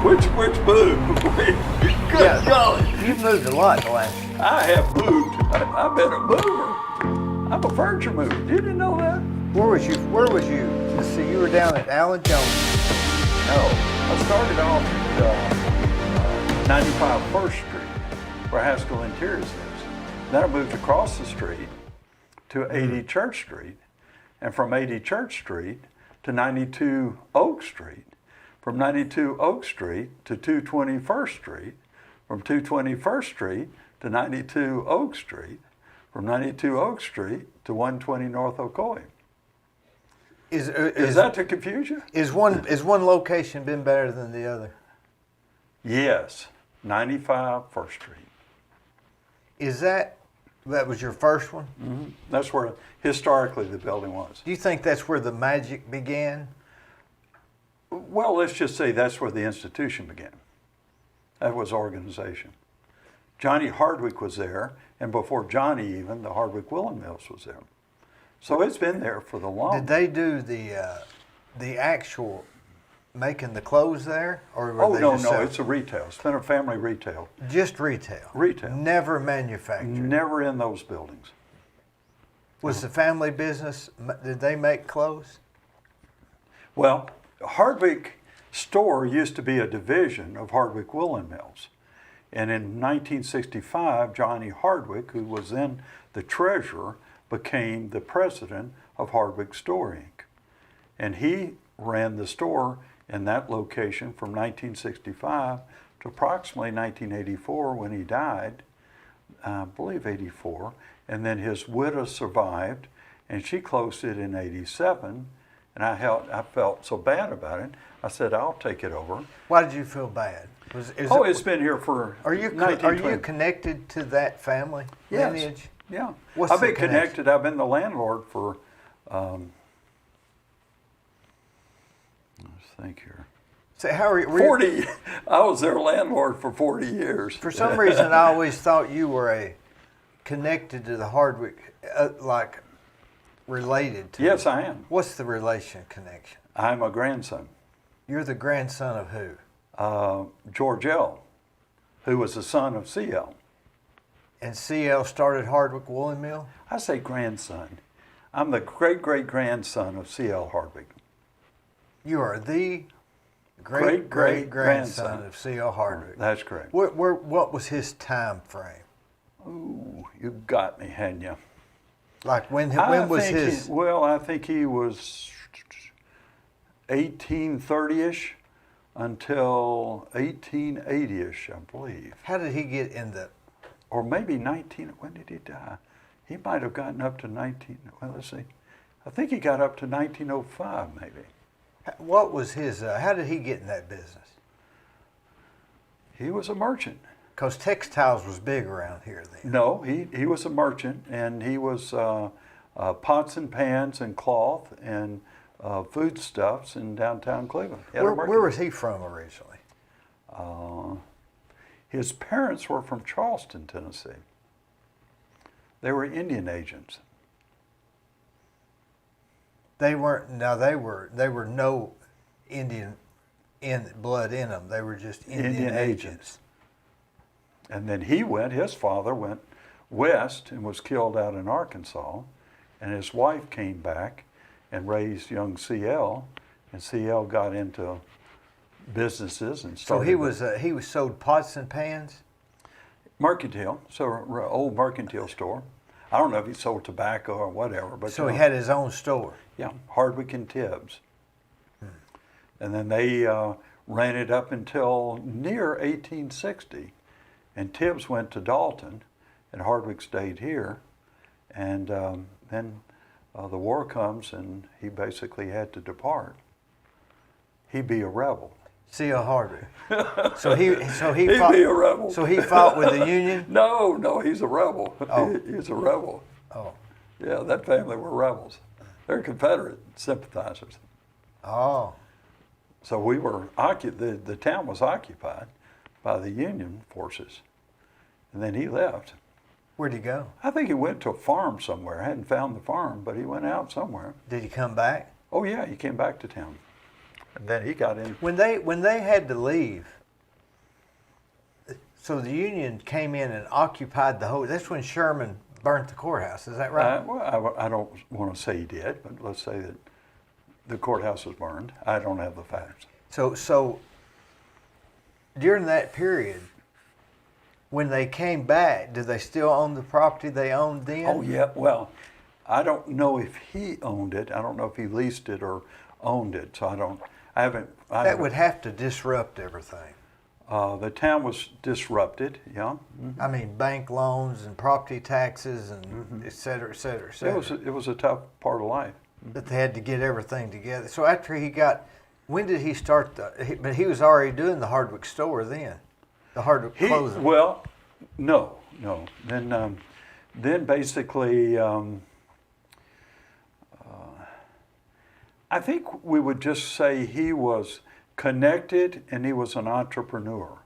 Which move? Good golly. You've moved a lot the last. I have moved. I've been a mover. I'm a furniture mover. You didn't know that? Where was you? Let's see, you were down at Alan Jones. No. I started off at 95 First Street, where Haskell Interiors is. Then I moved across the street to 80 Church Street, and from 80 Church Street to 92 Oak Street, from 92 Oak Street to 221st Street, from 221st Street to 92 Oak Street, from 92 Oak Street to 120 North Ocoee. Is that to confuse you? Is one location been better than the other? Yes, 95 First Street. Is that was your first one? Mm-hmm. That's where historically the building was. Do you think that's where the magic began? Well, let's just say that's where the institution began. That was organization. Johnny Hardwick was there, and before Johnny even, the Hardwick Woolen Mills was there. So it's been there for the long. Did they do the actual making the clothes there, or were they no, just it's a retail. It's been a family retail. Just retail. Retail. Never manufactured. Never in those buildings. Was the family business? Did they make clothes? Well, Hardwick store used to be a division of Hardwick Woolen Mills. And in 1965, Johnny Hardwick, who was then the treasurer, became the president of Hardwick Store, Inc. And he ran the store in that location from 1965 to approximately 1984 when he died, I believe 84. And then his widow survived, and she closed it in 87. And I felt so bad about it. I said, I'll take it over. Why did you feel bad? It's been here for Are you connected to that family lineage? Yeah. What's I've been the connection? connected. I've been the landlord for, let's think here. So how are you? 40. I was their landlord for 40 years. For some reason, I always thought you were connected to the Hardwick, like related to. Yes, I am. What's the relation connection? I'm a grandson. You're the grandson of who? George L., who was the son of C.L. And C.L. started Hardwick Woolen Mill? I say grandson. I'm the great-great-grandson of C.L. Hardwick. You are the great-great-grandson of C.L. Hardwick. That's correct. What was his time frame? Ooh, you got me, hadn't you? Like when was his? I think he was 1830-ish until 1880-ish, I believe. How did he get in the? Or maybe 19, when did he die? He might have gotten up to 19, well, let's see. I think he got up to 1905, maybe. What was his, how did he get in that business? He was a merchant. Because textiles was big around here then. No, he was a merchant, and he was pots and pans and cloth and foodstuffs in downtown Cleveland. Where was he from originally? His parents were from Charleston, Tennessee. They were Indian agents. They weren't. Now they were no Indian blood in them. They were just Indian agents. And then his father went west and was killed out in Arkansas, and his wife came back and raised young C.L., and C.L. got into businesses and started. So he was sold pots and pans? Mercantile, old mercantile store. I don't know if he sold tobacco or whatever, but so he had his own store. Yeah, Hardwick and Tibbs. And then they ran it up until near 1860, and Tibbs went to Dalton, and Hardwick stayed here, and then the war comes, and he basically had to depart. He'd be a rebel. C.L. Hardwick. So he He'd fought, be a rebel. So he fought with the Union? No, he's a rebel. Oh. He's a rebel. Oh. Yeah, that family were rebels. They're Confederate sympathizers. Oh. So we were the town was occupied by the Union forces, and then he left. Where'd he go? I think he went to a farm somewhere. I hadn't found the farm, but he went out somewhere. Did he come back? Oh yeah, he came back to town, and then he got in. When they had to leave, So the Union came in and occupied the whole. That's when Sherman burnt the courthouse. Is that right? Well, I don't want to say he did, but let's say that the courthouse was burned. I don't have the facts. So during that period, when they came back, did they still own the property they owned then? Oh, yeah. Well, I don't know if he owned it. I don't know if he leased it or owned it. So I haven't. That would have to disrupt everything. The town was disrupted, yeah. Mm-hmm. I mean, bank loans and property taxes and et cetera, et cetera, et cetera. It was a tough part of life. But they had to get everything together. So after he got, when did he start but he was already doing the Hardwick store then, the Hardwick clothing. Well, no. Then basically, I think we would just say he was connected and he was an entrepreneur.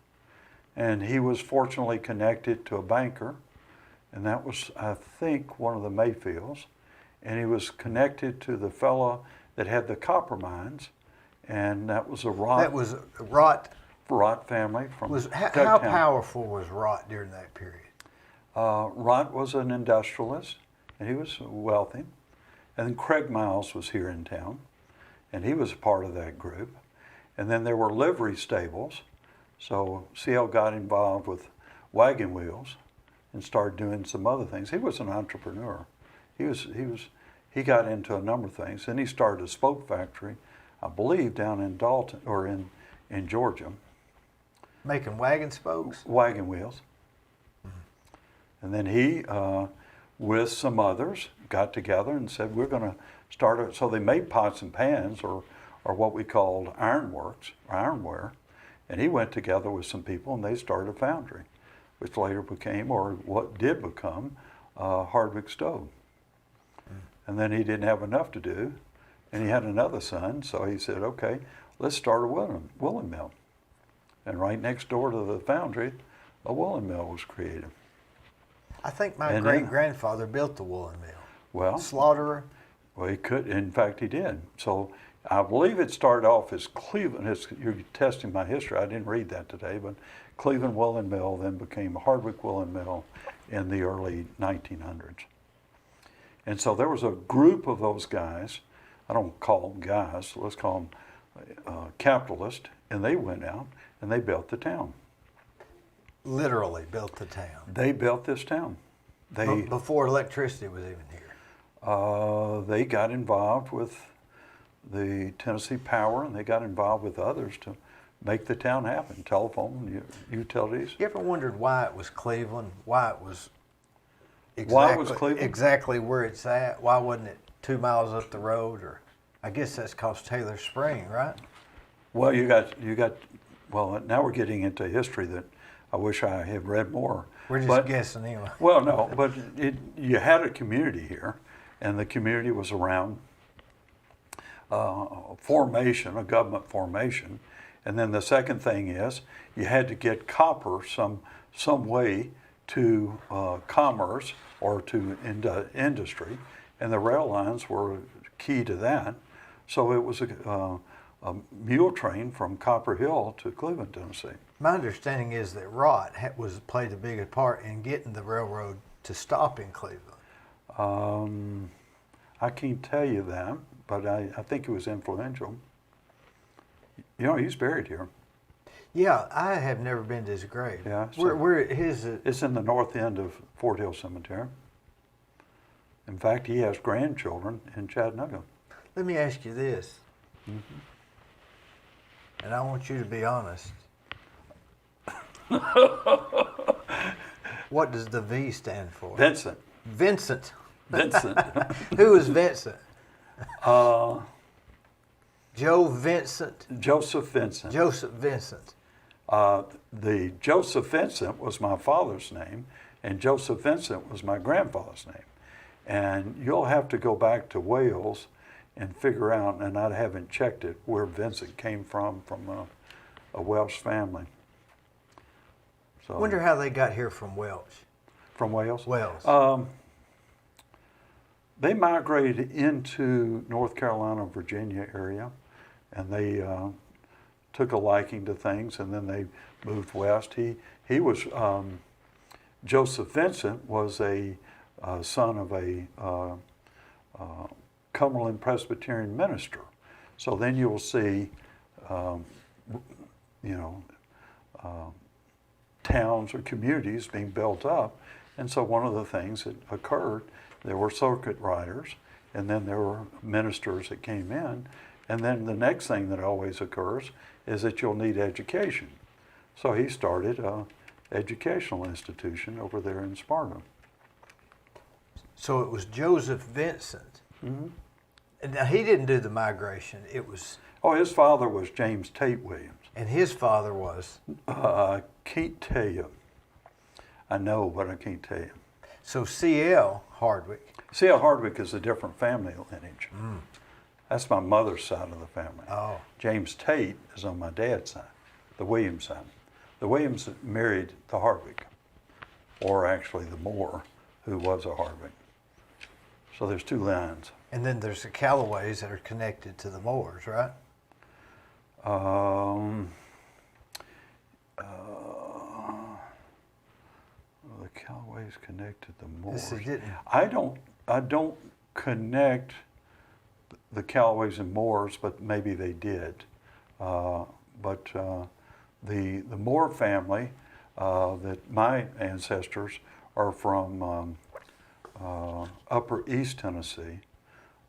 And he was fortunately connected to a banker, and that was, I think, one of the Mayfields. And he was connected to the fellow that had the copper mines, and that was a Rott. That was Rott. Rott family from how powerful was Rott during that period? Rott was an industrialist, and he was wealthy. And then Craig Miles was here in town, and he was a part of that group. And then there were livery stables, so CL got involved with wagon wheels and started doing some other things. He was an entrepreneur. He got into a number of things. Then he started a spoke factory, I believe, down in Dalton or in Georgia. Making wagon spokes? Wagon wheels. Mm-hmm. And then he, with some others, got together and said, we're going to start it. So they made pots and pans, or what we called ironworks, or ironware. And he went together with some people and they started a foundry, which later became, or what did become, Hardwick Stove. And then he didn't have enough to do, and he had another son, so he said, okay, let's start a woolen mill. And right next door to the foundry, a woolen mill was created. I think my great-grandfather built the woolen mill. Well, Slaughterer. Well, he could. In fact, he did. So I believe it started off as Cleveland. You're testing my history. I didn't read that today, but Cleveland Woolen Mill then became Hardwick Woolen Mill in the early 1900s. And so there was a group of those guys. I don't call them guys. Let's call them capitalists. And they went out and they built the town. Literally built the town. They built this town. Before electricity was even here. They got involved with the Tennessee Power, and they got involved with others to make the town happen. Telephone, utilities. You ever wondered why it was Cleveland? Why it was Cleveland? Exactly where it's at? Why wasn't it 2 miles up the road? Or I guess that's cause Taylor Spring, right? Well, you got. Well, now we're getting into history that I wish I had read more. We're just guessing anyway. Well, no, but you had a community here, and the community was around formation, a government formation. And then the second thing is you had to get copper some way to commerce or to industry, and the rail lines were key to that. So it was a mule train from Copper Hill to Cleveland, Tennessee. My understanding is that Rott played a bigger part in getting the railroad to stop in Cleveland. I can't tell you that, but I think it was influential. You know, he's buried here. Yeah, I have never been to his grave. Yeah. It's in the north end of Fort Hill Cemetery. In fact, he has grandchildren in Chattanooga. Let me ask you this, Mm-hmm. and I want you to be honest. What does the V stand for? Vincent. Vincent. Vincent. Who is Vincent? Joe Vincent. Joseph Vincent. Joseph Vincent. The Joseph Vincent was my father's name, and Joseph Vincent was my grandfather's name. And you'll have to go back to Wales and figure out, and I haven't checked it, where Vincent came from a Welsh family. So, Wonder how they got here from Welsh. From Wales? Wales. They migrated into North Carolina, Virginia area, and they took a liking to things, and then they moved west. He was Joseph Vincent was a son of a Cumberland Presbyterian minister. So then you will see, you know, towns or communities being built up. And so one of the things that occurred, there were circuit riders, and then there were ministers that came in. And then the next thing that always occurs is that you'll need education. So he started an educational institution over there in Sparta. So it was Joseph Vincent. Mm-hmm. And now he didn't do the migration. It was. Oh, his father was James Tate Williams. And his father was. I can't tell you. I know, but I can't tell you. So C.L. Hardwick. C.L. Hardwick is a different family lineage. That's my mother's side of the family. Oh. James Tate is on my dad's side, the Williams side. The Williams married the Hardwick, or actually the Moore, who was a Hardwick. So there's two lines. And then there's the Callaways that are connected to the Moores, right? The Callaways connected the Moores. Didn't. I don't connect the Callaways and Moores, but maybe they did. The Moore family, that my ancestors are from Upper East Tennessee.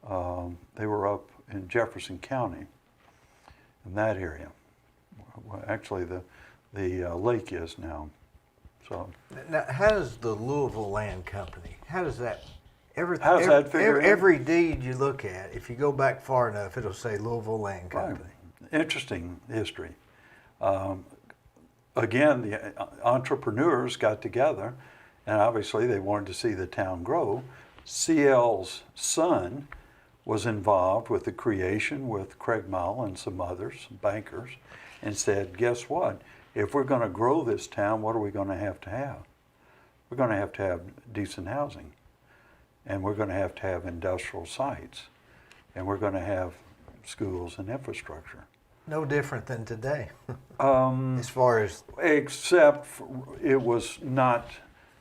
They were up in Jefferson County, in that area. Well, actually, the lake is now. So Now, how does the Louisville Land Company? How does that? How's that figure in? Every deed you look at, if you go back far enough, it'll say Louisville Land Company. Right. Interesting history. Again, the entrepreneurs got together, and obviously they wanted to see the town grow. CL's son was involved with the creation with Craig Mile and some others, some bankers, and said, guess what? If we're going to grow this town, what are we going to have? We're going to have decent housing, and we're going to have industrial sites, and we're going to have schools and infrastructure. No different than today, as far as. Except it was not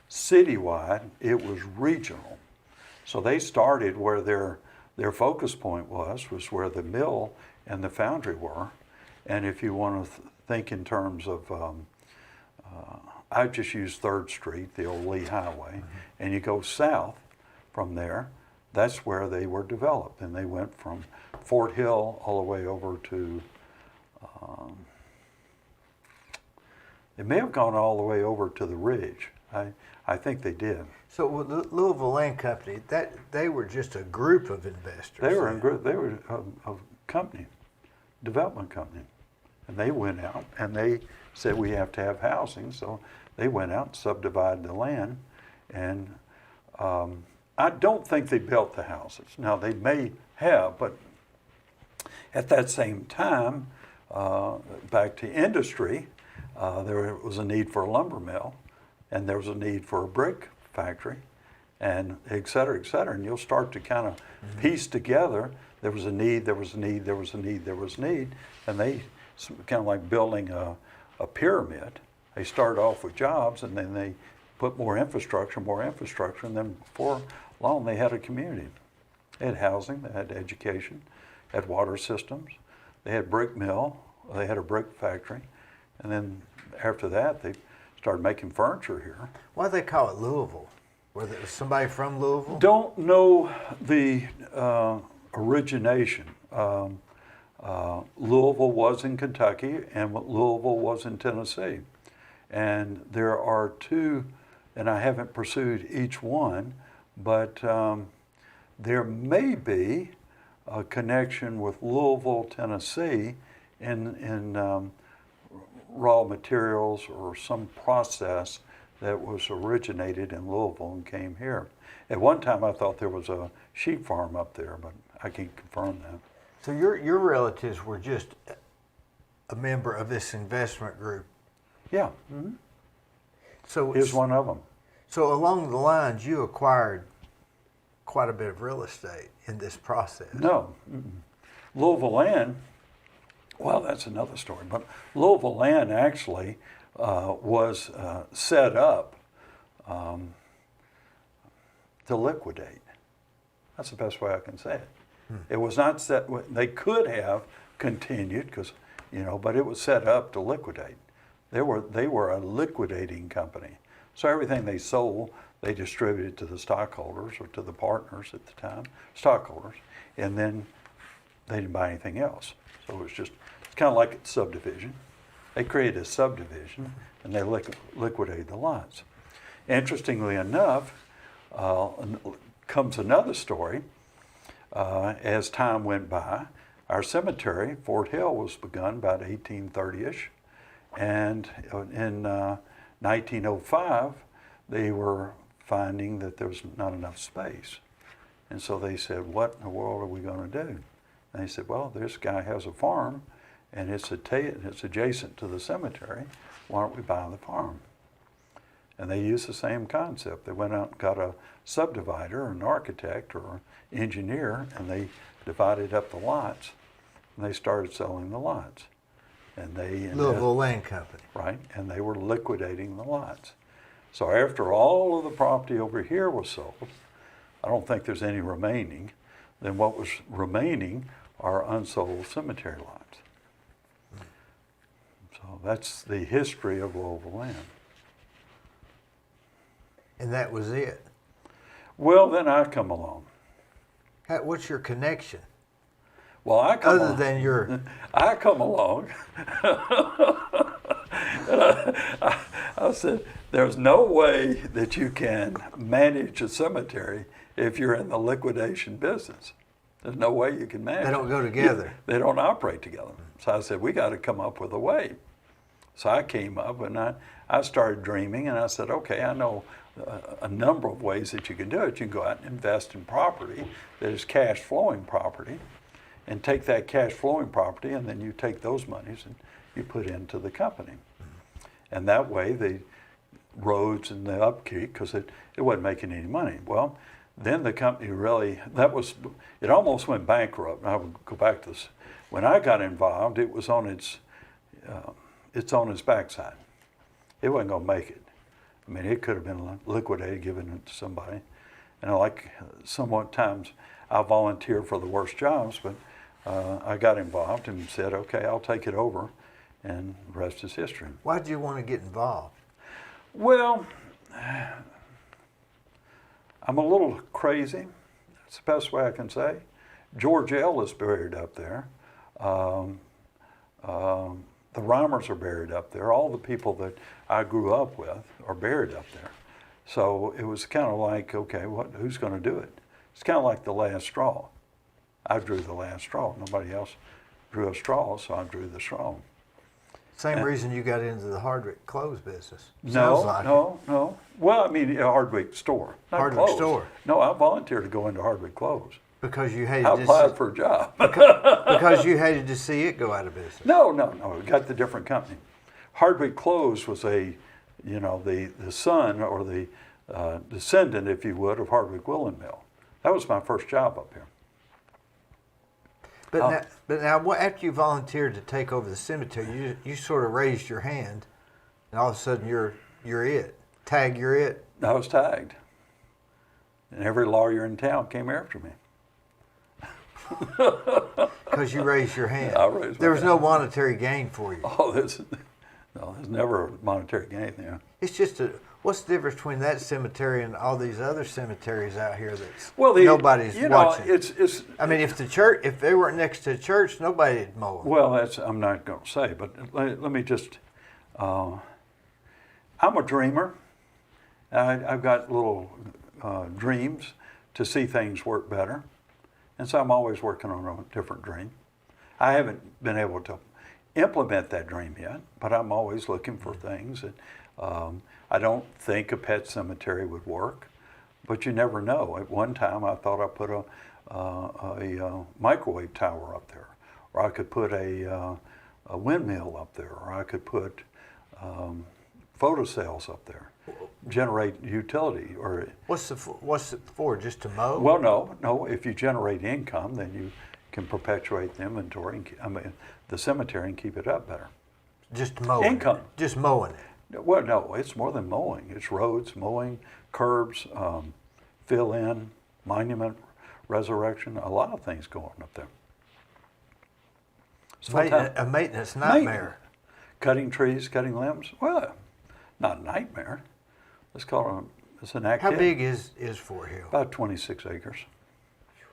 citywide, it was regional. So they started where their focus point was where the mill and the foundry were. And if you want to think in terms of, I just use 3rd Street, the old Lee Highway, and you go south from there, that's where they were developed. And they went from Fort Hill all the way over to, they may have gone all the way over to the Ridge. I think they did. So with the Louisville Land Company, that they were just a group of investors. They were a company, development company, and they went out and they said we have to have housing. So they went out and subdivided the land, and I don't think they built the houses. Now they may have, but at that same time, back to industry, there was a need for a lumber mill, and there was a need for a brick factory, and et cetera, and you'll start to kind of piece together, there was a need, and they kind of like building a pyramid. They started off with jobs, and then they put more infrastructure, and then before long they had a community. They had housing, they had education, had water systems, they had brick mill, they had a brick factory, and then after that they started making furniture here. Why do they call it Louisville? Was somebody from Louisville? Don't know the origination. Louisville was in Kentucky, and Louisville was in Tennessee. And there are two, and I haven't pursued each one, but there may be a connection with Louisville, Tennessee in raw materials or some process that was originated in Louisville and came here. At one time I thought there was a sheep farm up there, but I can't confirm that. So your relatives were just a member of this investment group? Yeah. Mm-hmm. So He's one of them. So along the lines, you acquired quite a bit of real estate in this process. No. Mm-mm. Louisville Land Well, that's another story. But Louisville Land actually was set up to liquidate. That's the best way I can say it. It was not set. They could have continued because, but it was set up to liquidate. They were a liquidating company. So everything they sold, they distributed to the stockholders or to the partners at the time, stockholders, and then they didn't buy anything else. So it's kind of like a subdivision. They created a subdivision and they liquidated the lots. Interestingly enough, comes another story. As time went by, our cemetery, Fort Hill, was begun about 1830-ish. And in 1905, they were finding that there was not enough space. And so they said, what in the world are we going to do? And they said, well, this guy has a farm, and it's adjacent to the cemetery. Why don't we buy the farm? And they used the same concept. They went out and got a subdivider, an architect or engineer, and they divided up the lots, and they started selling the lots. And Louisville Land Company. Right, and they were liquidating the lots. So after all of the property over here was sold, I don't think there's any remaining. Then what was remaining are unsold cemetery lots. So that's the history of Louisville Land. And that was it. Well, then I come along. What's your connection? Well, I come Other along. than your... I come along. And I said, there's no way that you can manage a cemetery if you're in the liquidation business. There's no way you can manage. They don't go together. They don't operate together. So I said, we got to come up with a way. So I came up and I started dreaming, and I said, okay, I know a number of ways that you can do it. You can go out and invest in property that is cash flowing property, and take that cash flowing property, and then you take those monies and you put into the company. And that way the roads and the upkeep, because it wasn't making any money. Well, then the company it almost went bankrupt. I would go back to this. When I got involved, it was on its backside. It wasn't going to make it. I mean, it could have been liquidated, given it to somebody. And somewhat times I volunteered for the worst jobs, but I got involved and said, okay, I'll take it over, and the rest is history. Why did you want to get involved? Well, I'm a little crazy. That's the best way I can say. George L. is buried up there. The Reimers are buried up there. All the people that I grew up with are buried up there. So it was kind of like, okay, who's going to do it? It's kind of like the last straw. I drew the last straw. Nobody else drew a straw, so I drew the straw. Same reason you got into the Hardwick clothes business. No. Well, I mean, a Hardwick store. Not Hardwick clothes. store. No, I volunteered to go into Hardwick clothes. Because you hated I applied for a job. because you hated to see it go out of business. No. We got the different company. Hardwick Clothes was the son or the descendant, if you would, of Hardwick Woolen Mill. That was my first job up here. But now, after you volunteered to take over the cemetery, you sort of raised your hand, and all of a sudden you're it. Tag, you're it. I was tagged, and every lawyer in town came after me. Because you raised your hand. I raised my There was hand. no monetary gain for you. Oh, there's never a monetary gain there. It's just what's the difference between that cemetery and all these other cemeteries out here that nobody's watching? It's. I mean, if they weren't next to a church, nobody'd mow them. Well, I'm not going to say, but let me just. I'm a dreamer. I've got little dreams to see things work better, and so I'm always working on a different dream. I haven't been able to implement that dream yet, but I'm always looking for things. And I don't think a pet cemetery would work, but you never know. At one time, I thought I'd put a microwave tower up there, or I could put a windmill up there, or I could put photocells up there, generate utility. Or what's it for? Just to mow? Well, no. If you generate income, then can perpetuate the inventory, the cemetery, and keep it up better. Just mowing. Income. Just mowing it. Well, no, it's more than mowing. It's roads, mowing, curbs, fill in, monument resurrection, a lot of things going up there. It's A maintenance nightmare. Cutting trees, cutting limbs. Well, not a nightmare. Let's call it. It's an activity. How big is Fort Hill? About 26 acres.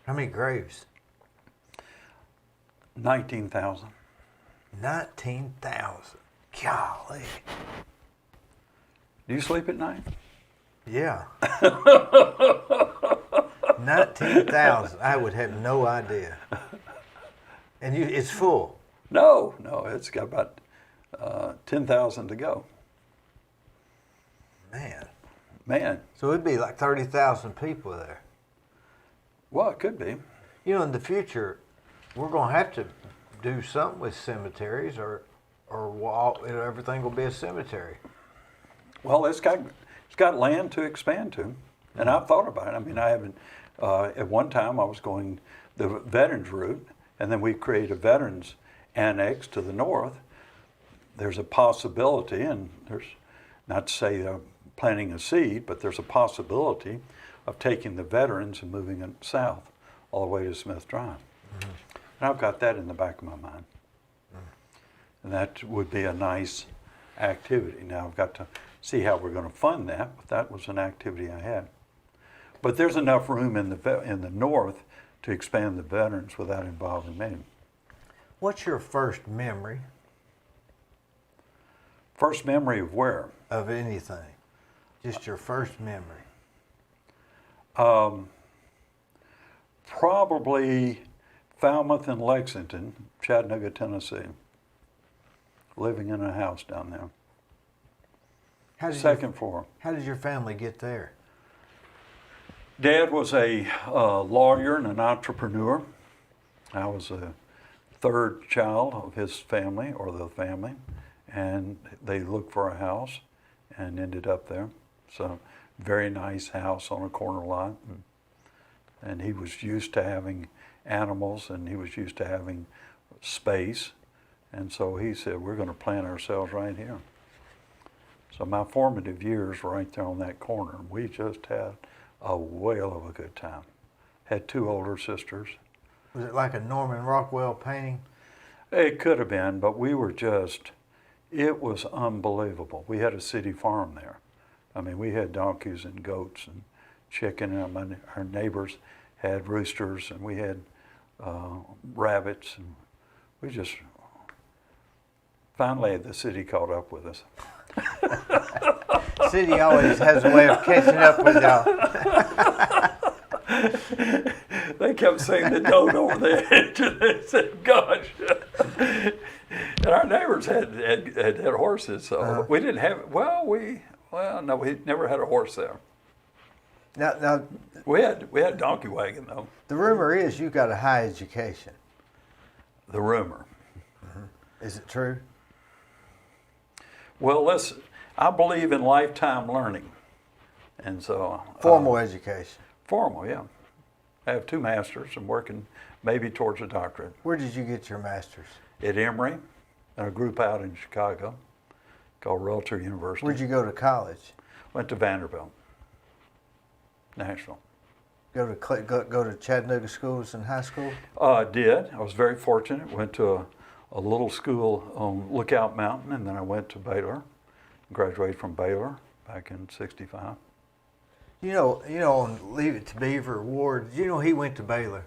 How many graves? 19,000. 19,000. Golly. Do you sleep at night? Yeah. 19,000. I would have no idea. And it's full. No, it's got about 10,000 to go. Man. So it'd be like 30,000 people there. Well, it could be. You know, in the future, we're going to have to do something with cemeteries, or everything will be a cemetery. Well, it's got land to expand to, and I've thought about it. I mean, I haven't. At one time, I was going the veterans route, and then we create a veterans annex to the north. There's a possibility, and there's not to say planting a seed, but there's a possibility of taking the veterans and moving it south all the way to Smith Drive. Mm-hmm. And I've got that in the back of my mind. Mm-hmm. And that would be a nice activity. Now I've got to see how we're going to fund that, but that was an activity I had. But there's enough room in the north to expand the veterans without involving me. What's your first memory? First memory of where? Of anything. Just your first memory. Probably Falmouth and Lexington, Chattanooga, Tennessee. Living in a house down there. Second floor. How did your family get there? Dad was a lawyer and an entrepreneur. I was a third child of his family, or the family, and they looked for a house and ended up there. So, very nice house on a corner lot. And he was used to having animals, and he was used to having space. And so he said, we're going to plant ourselves right here. So my formative years were right there on that corner. We just had a whale of a good time. Had 2 older sisters. Was it like a Norman Rockwell painting? It could have been, but we were just, it was unbelievable. We had a city farm there. I mean, we had donkeys and goats and chicken, and our neighbors had roosters, and we had rabbits, and we just, finally the city caught up with us. City always has a way of catching up with y'all. They kept saying the note over the edge, and they said, gosh. And our neighbors had horses, so we didn't have, no, we never had a horse there. Now, we had a donkey wagon, though. The rumor is you got a high education. The rumor. Mm-hmm. Is it true? Well, I believe in lifetime learning. And so... Formal education. Formal, yeah. I have 2 masters. I'm working maybe towards a doctorate. Where did you get your master's? At Emory, in a group out in Chicago called Realtor University. Where'd you go to college? Went to Vanderbilt, National. Go to Chattanooga schools and high school? Did. I was very fortunate. Went to a little school on Lookout Mountain, and then I went to Baylor. Graduated from Baylor back in '65. You know, on Leave It to Beaver Ward, you know he went to Baylor.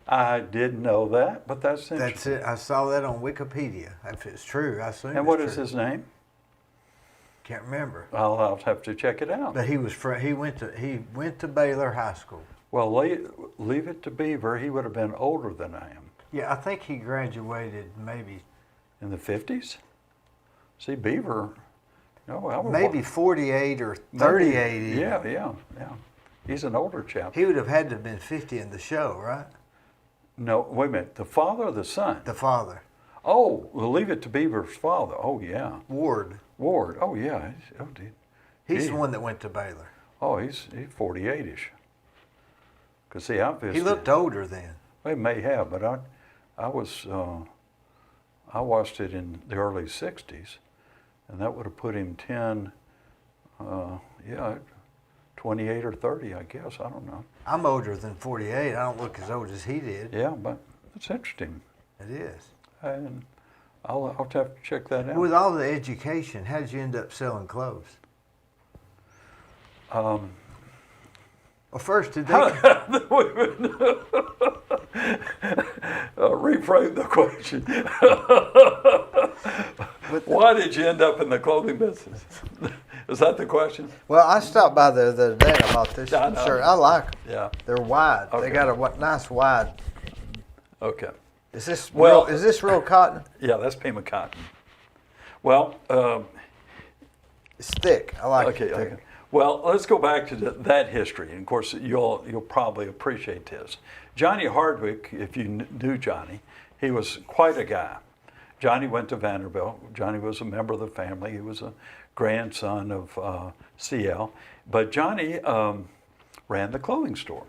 I didn't know that, but that's interesting. That's it. I saw that on Wikipedia. If it's true, I assume. And what is his name? Can't remember. I'll have to check it out. But he went to Baylor High School. Well, Leave It to Beaver. He would have been older than I am. Yeah, I think he graduated maybe in the 50s. See, Beaver. No, maybe 48 or 38. Maybe, yeah. He's an older chap. He would have had to have been 50 in the show, right? No, wait a minute. The father or the son? The father. Oh, well, Leave It to Beaver's father. Oh, yeah. Ward. Oh, yeah. Oh, dude. He's the one that went to Baylor. Oh, he's 48-ish. Because see, I'm 50. He looked older then. They may have, but I was I watched it in the early '60s, and that would have put him 28 or 30, I guess. I don't know. I'm older than 48. I don't look as old as he did. Yeah, but it's interesting, It is. and I'll have to check that out. With all the education, how did you end up selling clothes? Well, first, did they? Rephrase the question. Why did you end up in the clothing business? Is that the question? Well, I stopped by the other day. I bought this I know. shirt. I like them. Yeah. They're wide. Okay. They got a nice wide. Okay. Is this Well- real? Is this real cotton? Yeah, that's Pima cotton. Well, It's thick. I like okay, it thick. okay. Well, let's go back to that history. And of course, you'll probably appreciate this. Johnny Hardwick, if you knew Johnny, he was quite a guy. Johnny went to Vanderbilt. Johnny was a member of the family. He was a grandson of CL. But Johnny ran the clothing store.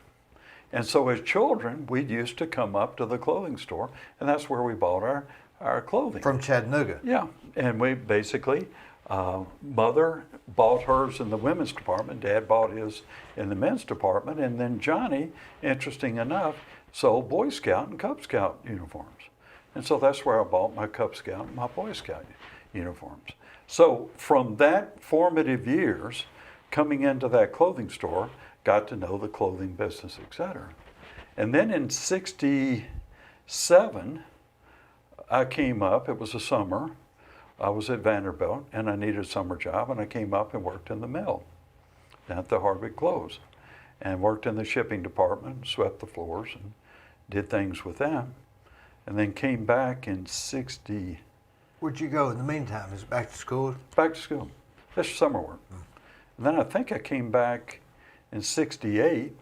And so as children, we used to come up to the clothing store, and that's where we bought our clothing. From Chattanooga. Yeah, and we basically, mother bought hers in the women's department, dad bought his in the men's department, and then Johnny, interesting enough, sold Boy Scout and Cub Scout uniforms. And so that's where I bought my Cub Scout and my Boy Scout uniforms. So from that formative years, coming into that clothing store, got to know the clothing business, etc. And then in '67, I came up, it was a summer, I was at Vanderbilt and I needed a summer job, and I came up and worked in the mill down at the Hardwick Clothes, and worked in the shipping department, swept the floors and did things with them. And then came back in '60, Where'd you go in the meantime? Is it back to school? back to school. That's summer work. And then I think I came back in '68.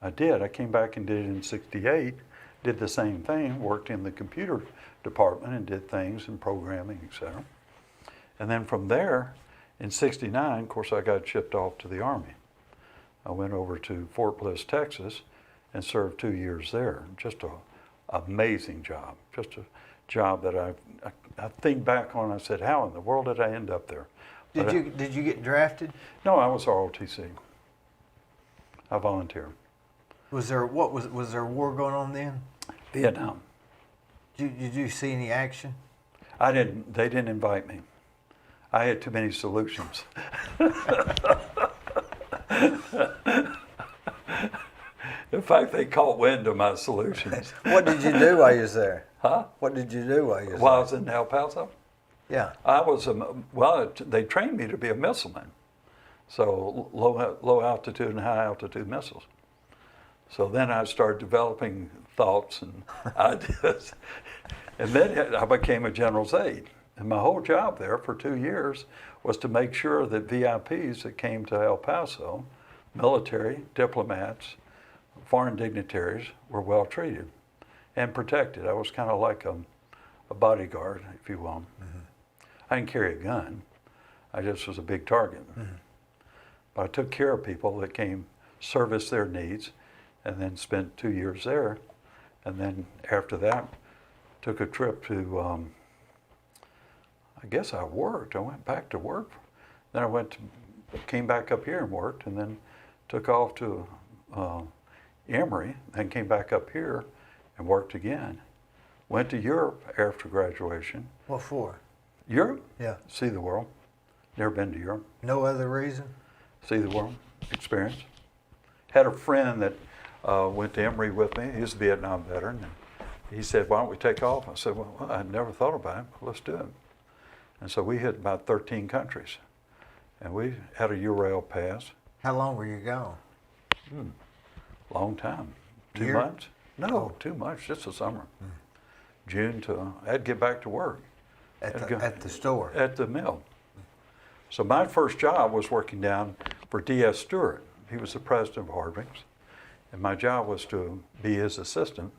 I came back and did it in '68, did the same thing, worked in the computer department and did things in programming, etc. And then from there, in '69, of course, I got shipped off to the Army. I went over to Fort Bliss, Texas, and served 2 years there. Just an amazing job. Just a job that I think back on, I said, how in the world did I end up there? But Did you get drafted? no, I was ROTC. I volunteered. Was there was there a war going on then? Vietnam. Did you see any action? They didn't invite me. I had too many solutions. In fact, they caught wind of my solutions. What did you do while you was there? Huh? What did you do while you was While I there? was in El Paso, Yeah. I was they trained me to be a missileman. So low altitude and high altitude missiles. So then I started developing thoughts and ideas. And then I became a general's aide. And my whole job there for 2 years was to make sure that VIPs that came to El Paso, military, diplomats, foreign dignitaries, were well treated and protected. I was kind of like a bodyguard, if you will. Mm-hmm. I didn't carry a gun. I just was a big target. Mm-hmm. But I took care of people that came, serviced their needs, and then spent 2 years there. And then after that, took a trip to, I guess I worked. I went back to work. Then I came back up here and worked, and then took off to Emory, then came back up here and worked again. Went to Europe after graduation. What for? Europe? Yeah. See the world. Never been to Europe. No other reason? See the world. Experience. Had a friend that went to Emory with me. He's a Vietnam veteran. And he said, why don't we take off? I said, well, I'd never thought about it. Let's do it. And so we hit about 13 countries. And we had a Eurail pass. How long were you gone? Long time. 2 Year? months? No, 2 months, just the summer. June to, I'd get back to work. At the store? At the mill. So my first job was working down for D.S. Stewart. He was the president of Hardwick's. And my job was to be his assistant.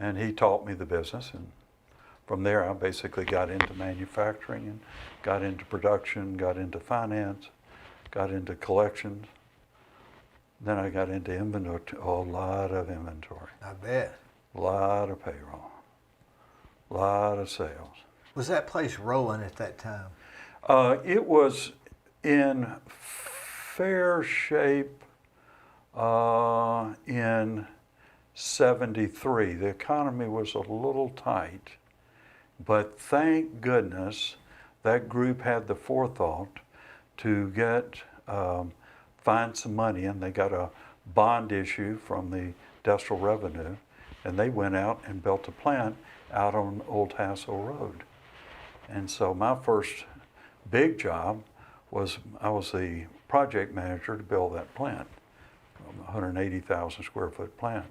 And he taught me the business. And from there, I basically got into manufacturing and got into production, got into finance, got into collections. Then I got into inventory, a lot of inventory, I bet. a lot of payroll, a lot of sales. Was that place rolling at that time? It was in fair shape in 73. The economy was a little tight, but thank goodness that group had the forethought to find some money, and they got a bond issue from the industrial revenue, and they went out and built a plant out on Old Hassel Road. And so my first big job was I was the project manager to build that plant, a 180,000 square foot plant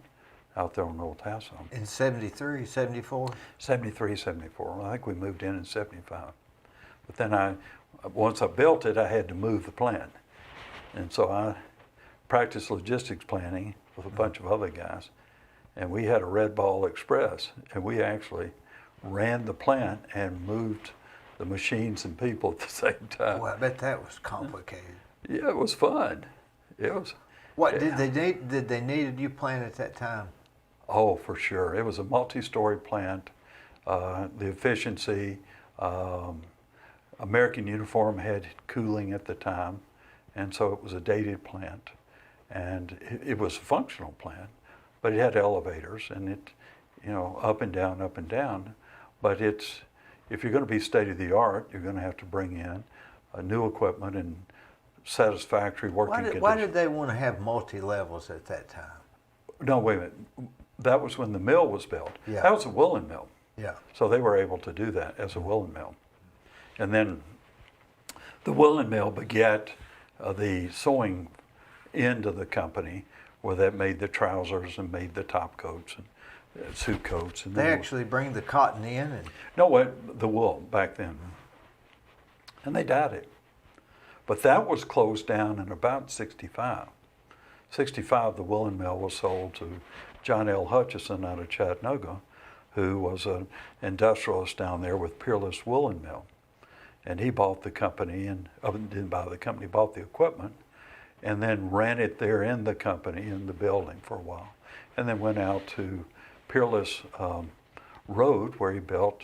out there on Old Hassel. In 73, 74? 73, 74. I think we moved in 75. But then once I built it, I had to move the plant. And so I practiced logistics planning with a bunch of other guys. And we had a Red Ball Express, and we actually ran the plant and moved the machines and people at the same time. Well, I bet that was complicated. Yeah, it was fun. It was. What did they need? Did they need a new plant at that time? Oh, for sure. It was a multi-story plant. The efficiency, American Uniform had cooling at the time, and so it was a dated plant. And it was a functional plant, but it had elevators, and it, up and down, up and down. But if you're going to be state of the art, you're going to have to bring in new equipment and satisfactory working conditions. Why did they want to have multi-levels at that time? No, wait a minute. That was when the mill was built. Yeah. That was a woolen mill. Yeah. So they were able to do that as a woolen mill. And then the woolen mill begat the sewing end of the company, where that made the trousers and made the top coats and suit coats. And They actually bring the cotton in and no, what the wool back then, and they dyed it. But that was closed down in about 65. 65, the woolen mill was sold to John L. Hutchison out of Chattanooga, who was an industrialist down there with Peerless Woolen Mill. And he bought the company, and didn't buy the company, bought the equipment, and then ran it there in the company, in the building for a while. And then went out to Peerless Road, where he built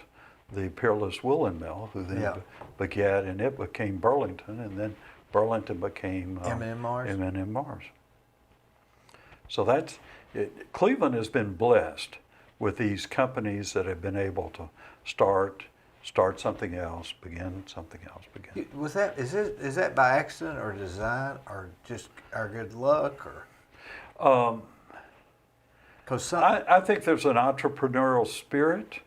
the Peerless Woolen Mill, who then begat, and it became Burlington, and then Burlington became M&M Mars. M&M Mars. So Cleveland has been blessed with these companies that have been able to start something else, begin something else, begin. Is that by accident or design or just our good luck or? I think there's an entrepreneurial spirit.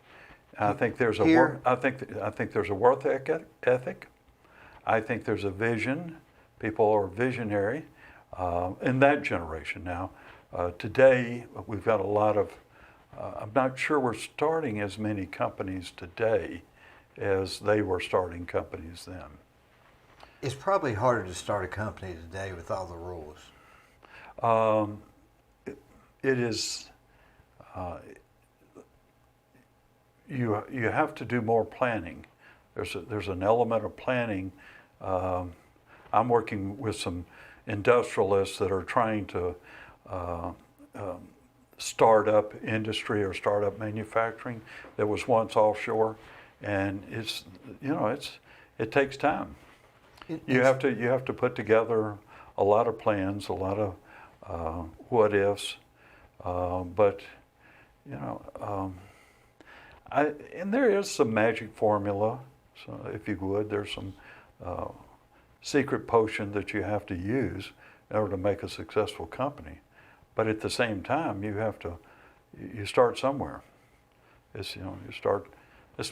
I think there's a I think there's a work ethic. I think there's a vision. People are visionary in that generation now. Today we've got a lot of. I'm not sure we're starting as many companies today as they were starting companies then. It's probably harder to start a company today with all the rules. It is. You have to do more planning. There's an element of planning. I'm working with some industrialists that are trying to start up industry or start up manufacturing that was once offshore, and it takes time. You have to put together a lot of plans, a lot of what ifs, but and there is some magic formula. So if you would, there's some secret potion that you have to use in order to make a successful company. But at the same time, you start somewhere. It's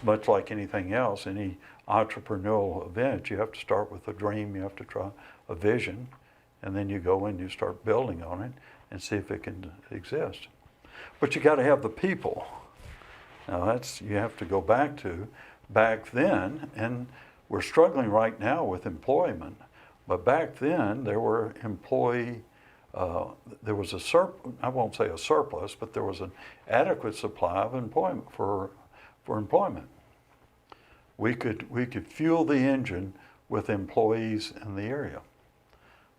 much like anything else, any entrepreneurial event. You have to start with a dream, you have to try a vision, and then you go and you start building on it and see if it can exist. But you got to have the people. Now you have to go back then, and we're struggling right now with employment, but back then there were there was I won't say a surplus, but there was an adequate supply of employment for employment. We could fuel the engine with employees in the area.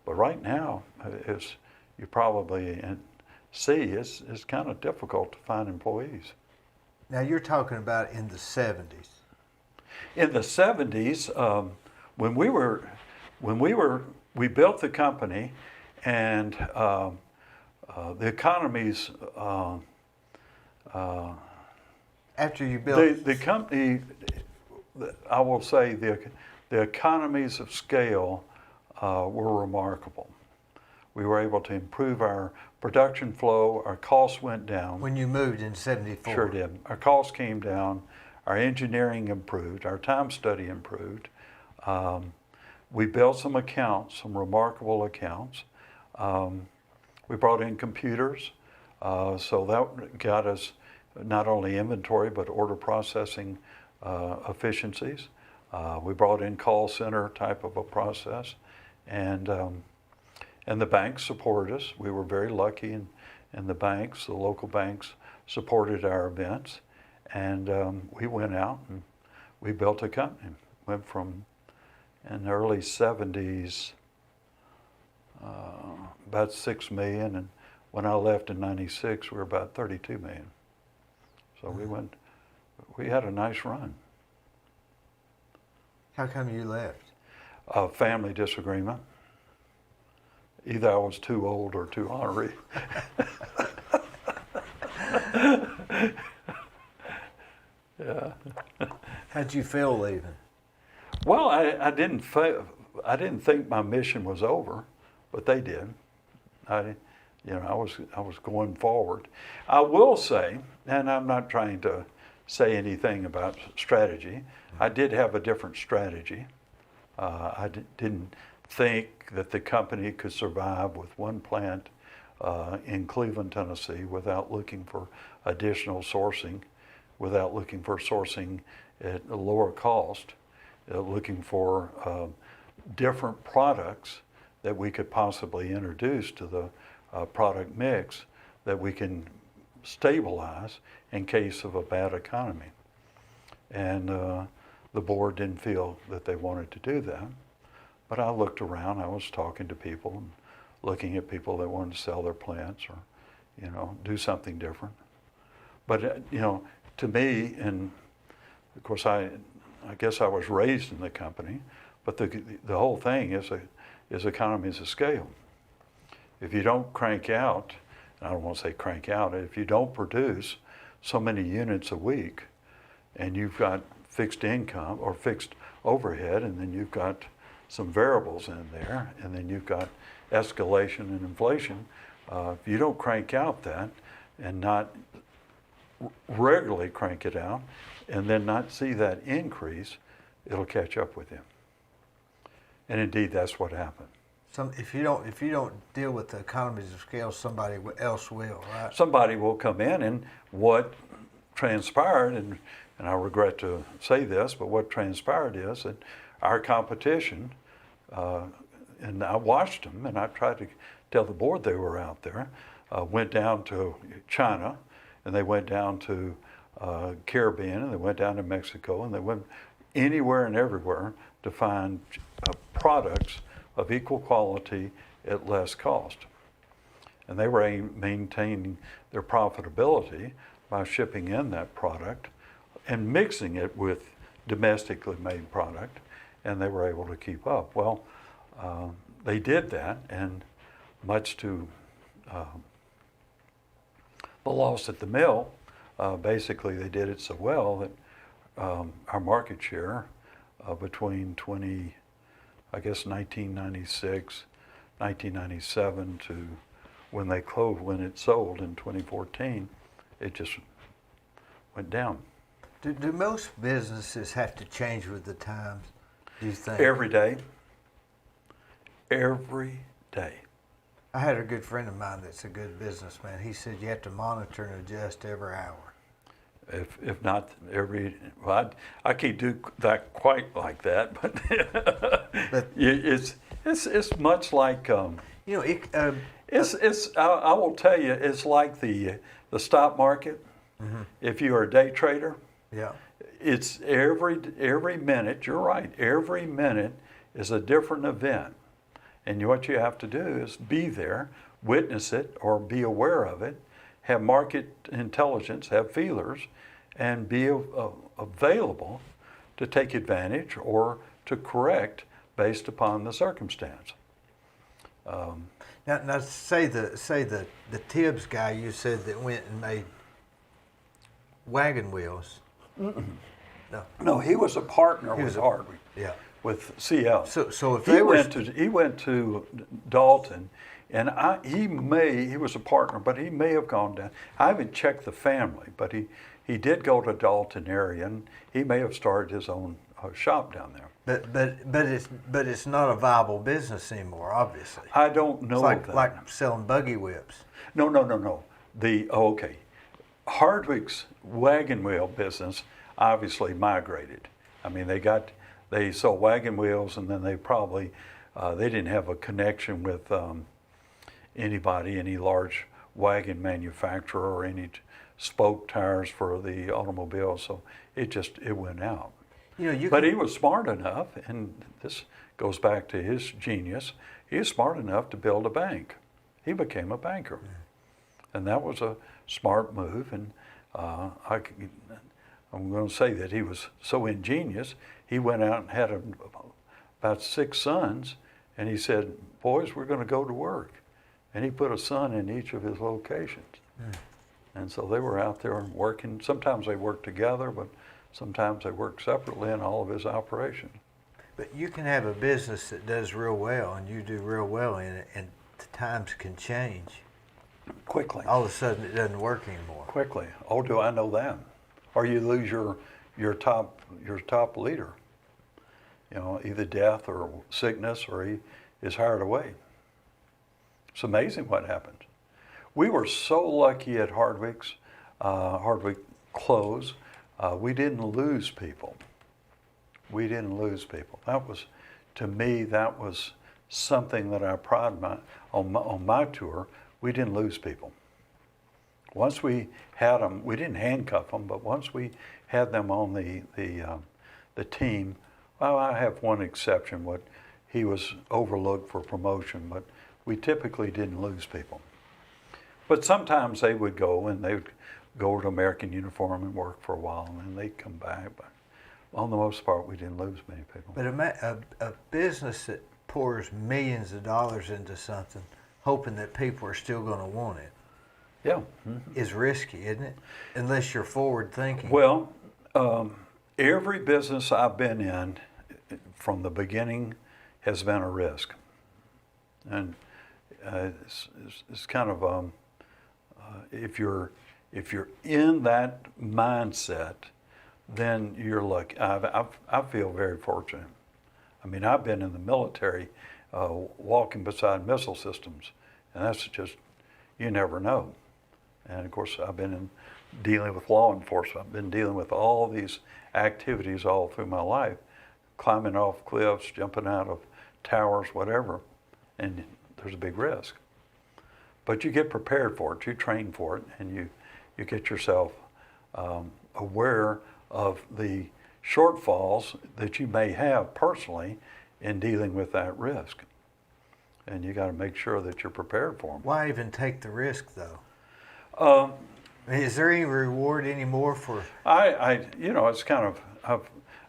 But right now, you probably see, it's kind of difficult to find employees. Now you're talking about in the 70s. In the 70s, we built the company, and the economies. After you built The company, I will say, the economies of scale were remarkable. We were able to improve our production flow. Our costs went down. when you moved in 74. Sure did. Our costs came down. Our engineering improved. Our time study improved. We built some accounts, some remarkable accounts. We brought in computers, so that got us not only inventory but order processing efficiencies. We brought in call center type of a process, and the banks supported us. We were very lucky, and the banks, the local banks, supported our events, and we went out and we built a company. Went from, in the early 70s, about 6 million, and when I left in 96, we were about 32 million. So we had a nice run. How come you left? A family disagreement. Either I was too old or too ornery. Yeah. How'd you feel leaving? Well, I didn't think my mission was over, but they did. I was going forward. I will say, and I'm not trying to say anything about strategy, I did have a different strategy. I didn't think that the company could survive with one plant in Cleveland, Tennessee, without looking for additional sourcing, without looking for sourcing at a lower cost, looking for different products that we could possibly introduce to the product mix that we can stabilize in case of a bad economy. And the board didn't feel that they wanted to do that. But I looked around, I was talking to people and looking at people that wanted to sell their plants or, do something different. But, to me, and of course I guess I was raised in the company, but the whole thing is economies of scale. If you don't crank out, and I don't want to say crank out, if you don't produce so many units a week, and you've got fixed income or fixed overhead, and then you've got some variables in there, and then you've got escalation and inflation, if you don't crank out that and not regularly crank it out, and then not see that increase, it'll catch up with you. And indeed, that's what happened. If you don't deal with the economies of scale, somebody else will, right? Somebody will come in, and what transpired, and I regret to say this, but what transpired is that our competition, and I watched them, and I tried to tell the board they were out there, went down to China, and they went down to Caribbean, and they went down to Mexico, and they went anywhere and everywhere to find products of equal quality at less cost. And they were maintaining their profitability by shipping in that product and mixing it with domestically made product, and they were able to keep up. Well, they did that, and much to the loss at the mill, basically they did it so well that our market share between 1996, 1997 to when it sold in 2014, it just went down. Do most businesses have to change with the times, do you think? Every day. Every day. I had a good friend of mine that's a good businessman. He said you have to monitor and adjust every hour. If not I can't do that quite like that, but, it's much like I will tell you, it's like the stock market. Mm-hmm. If you are a day trader, yeah, it's every minute. You're right. Every minute is a different event, and what you have to do is be there witness it or be aware of it, have market intelligence, have feelers, and be available to take advantage or to correct based upon the circumstance. Now say the Tibbs guy you said that went and made wagon wheels. No, he was a partner with Hardwick, Yeah. with CL. So if he they were he went to Dalton, and he was a partner, but he may have gone down. I haven't checked the family, but he did go to Dalton area, and he may have started his own shop down there. but it's not a viable business anymore, obviously. I don't know It's that. like selling buggy whips. No. Okay. Hardwick's wagon wheel business obviously migrated. I mean, they sold wagon wheels, and then they probably they didn't have a connection with any large wagon manufacturer or any spoke tires for the automobile. So it went out. But he was smart enough, and this goes back to his genius. He was smart enough to build a bank. He became a banker, and that was a smart move. And I'm going to say that he was so ingenious. He went out and had about 6 sons, and he said, "Boys, we're going to go to work." And he put a son in each of his locations. And so they were out there working. Sometimes they worked together, but sometimes they worked separately in all of his operations. But you can have a business that does real well, and you do real well in it, and the times can change. Quickly. All of a sudden, it doesn't work anymore. Quickly. Oh, do I know that? Or you lose your top leader. Either death or sickness, or he is hired away. It's amazing what happens. We were so lucky at Hardwick close. We didn't lose people. That was, to me, that was something that I pride on my tour. We didn't lose people. Once we had them, we didn't handcuff them, but once we had them on the team, well, I have one exception. He was overlooked for promotion, but we typically didn't lose people. But sometimes they would go, and they would go to American Uniform and work for a while, and then they'd come back. But on the most part, we didn't lose many people. But a business that pours millions of dollars into something, hoping that people are still going to want it, Yeah. is risky, isn't it? Unless you're forward thinking. Well, every business I've been in from the beginning has been a risk. And it's kind of, if you're in that mindset, then you're lucky. I feel very fortunate. I mean, I've been in the military walking beside missile systems, and that's just, you never know. And of course, I've been dealing with law enforcement. I've been dealing with all these activities all through my life, climbing off cliffs, jumping out of towers, whatever, and there's a big risk. But you get prepared for it, you train for it, and you get yourself aware of the shortfalls that you may have personally in dealing with that risk. And you got to make sure that you're prepared for them. Why even take the risk, though? Is there any reward anymore for? It's kind of,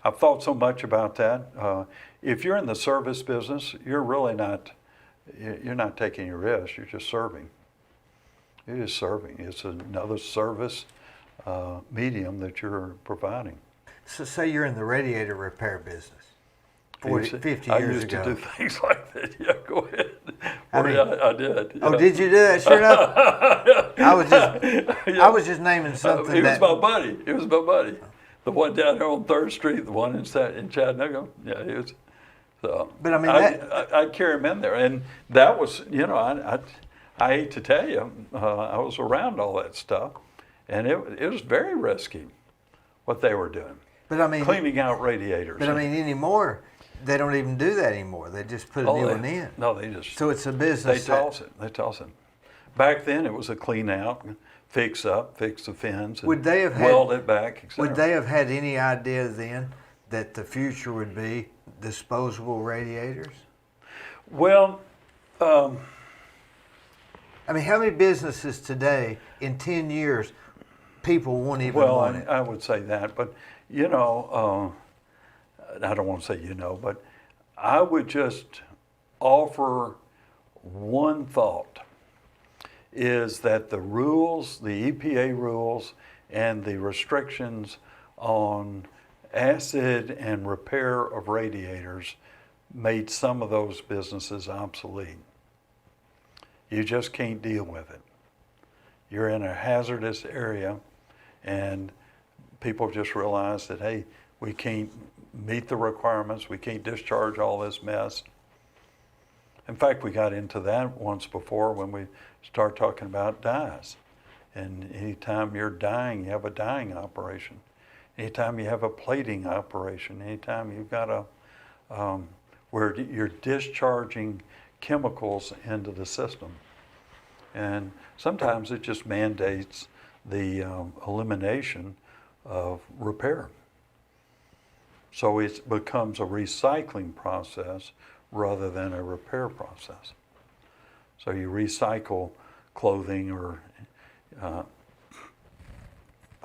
I've thought so much about that. If you're in the service business, you're really not, you're not taking a risk. You're just serving. You're just serving. It's another service medium that you're providing. So say you're in the radiator repair business. 50 years ago. I used to do things like that. Yeah, go ahead. I did. Yeah. Oh, did you do that? Sure enough. I was just naming something. It was my buddy. The one down there on 3rd Street, the one in Chattanooga. Yeah, he was. So, but I mean, I'd carry him in there, and that was, I hate to tell you, I was around all that stuff, and it was very risky what they were doing. But I mean, cleaning out radiators. But I mean, anymore, they don't even do that anymore. They just put a new one in. No, they just. So it's a business. They toss it. Back then, it was a clean out, fix up, fix the fins, and would they have weld it back, etc. Would they have had any idea then that the future would be disposable radiators? Well, I mean, how many businesses today in 10 years people won't even Well, want it? I would say that, but you know, I don't want to say you know, but I would just offer one thought is that the rules, the EPA rules, and the restrictions on acid and repair of radiators made some of those businesses obsolete. You just can't deal with it. You're in a hazardous area, and people just realize that, hey, we can't meet the requirements, we can't discharge all this mess. In fact, we got into that once before when we started talking about dyes. And anytime you're dyeing, you have a dyeing operation. Anytime you have a plating operation, anytime you've got where you're discharging chemicals into the system. And sometimes it just mandates the elimination of repair. So it becomes a recycling process rather than a repair process. So you recycle clothing, or I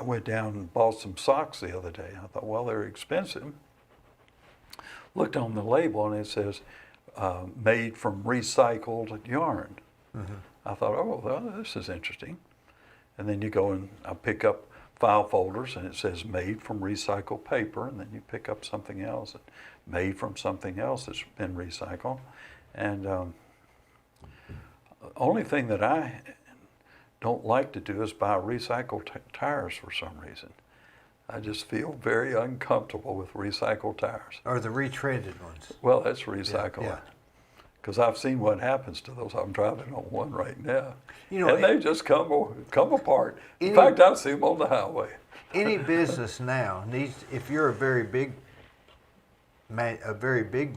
went down and bought some socks the other day. I thought, well, they're expensive. Looked on the label and it says made from recycled yarn. Mm-hmm. I thought, oh, well, this is interesting. And then you go and I pick up file folders and it says made from recycled paper, and then you pick up something else made from something else that's been recycled. And the only thing that I don't like to do is buy recycled tires for some reason. I just feel very uncomfortable with recycled tires. Or the retreaded ones. Well, that's recycled. Yeah. Because I've seen what happens to those. I'm driving on one right now. You know, and they just come apart. In fact, I've seen them on the highway. Any business now needs, if you're a very big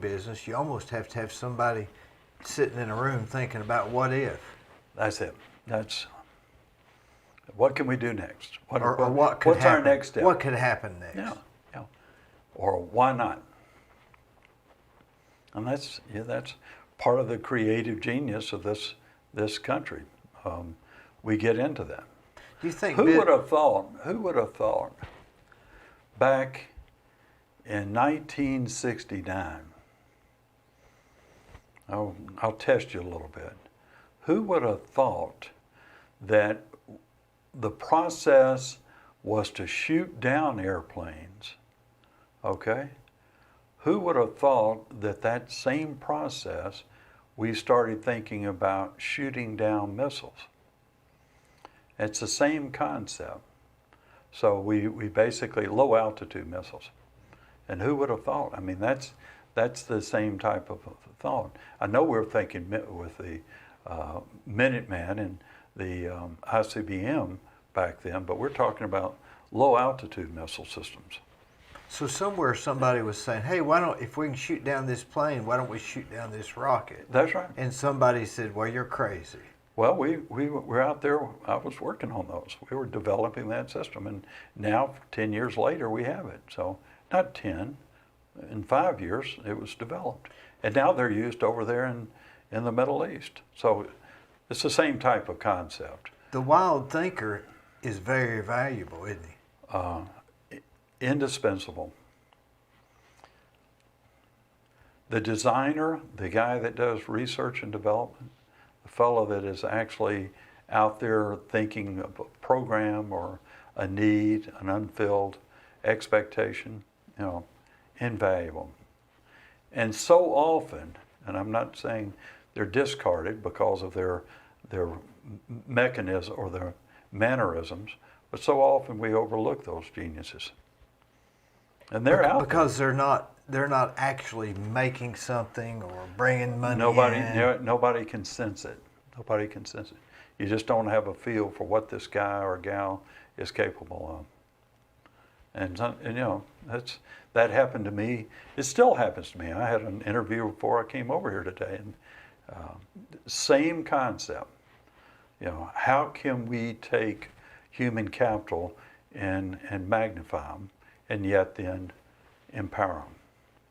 business, you almost have to have somebody sitting in a room thinking about what if. That's it. That's what can we do next? What could what's happen? Our next step? What could happen next? Yeah. Or why not? And that's part of the creative genius of this country. We get into that. Do you think Who would have thought back in 1969? I'll test you a little bit. Who would have thought that the process was to shoot down airplanes? Okay? Who would have thought that same process we started thinking about shooting down missiles? It's the same concept. So we basically low altitude missiles. And who would have thought? I mean, that's the same type of thought. I know we're thinking with the Minuteman and the ICBM back then, but we're talking about low altitude missile systems. So somewhere somebody was saying, hey, if we can shoot down this plane, why don't we shoot down this rocket? That's right. And somebody said, well, you're crazy. Well, we were out there, I was working on those. We were developing that system, and now 10 years later we have it. So not 10, in 5 years it was developed. And now they're used over there in the Middle East. So it's the same type of concept. The wild thinker is very valuable, isn't he? Indispensable. The designer, the guy that does research and development, the fellow that is actually out there thinking of a program or a need, an unfilled expectation, invaluable. And so often, and I'm not saying they're discarded because of their mechanism or their mannerisms, but so often we overlook those geniuses. And they're out because they're not actually making something or bringing money in. Nobody can sense it. Nobody can sense it. You just don't have a feel for what this guy or gal is capable of. And that happened to me. It still happens to me. I had an interview before I came over here today, and same concept. How can we take human capital and magnify them, and yet then empower them?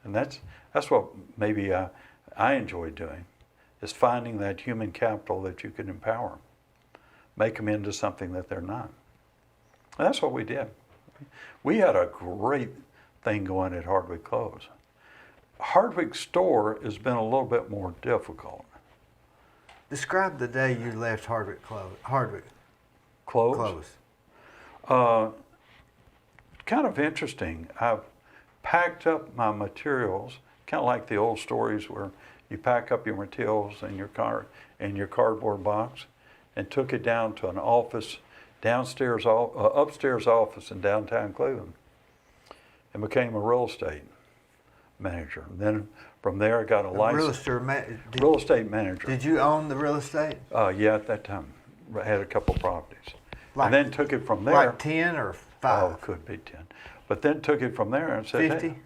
And that's what maybe I enjoy doing, is finding that human capital that you can empower, make them into something that they're not. And that's what we did. We had a great thing going at Hardwick Close. Hardwick store has been a little bit more difficult. Describe the day you left Hardwick Close? Kind of interesting. I've packed up my materials, kind of like the old stories where you pack up your materials in your car in your cardboard box, and took it down to an office upstairs office in downtown Cleveland, and became a real estate manager. And then from there, I got a license. Real estate manager. Did you own the real estate? Yeah, at that time, I had a couple properties, Like, and then took it from there. Like 10 or 5? Oh, it could be 10. But then took it from there and said, 50? Hey,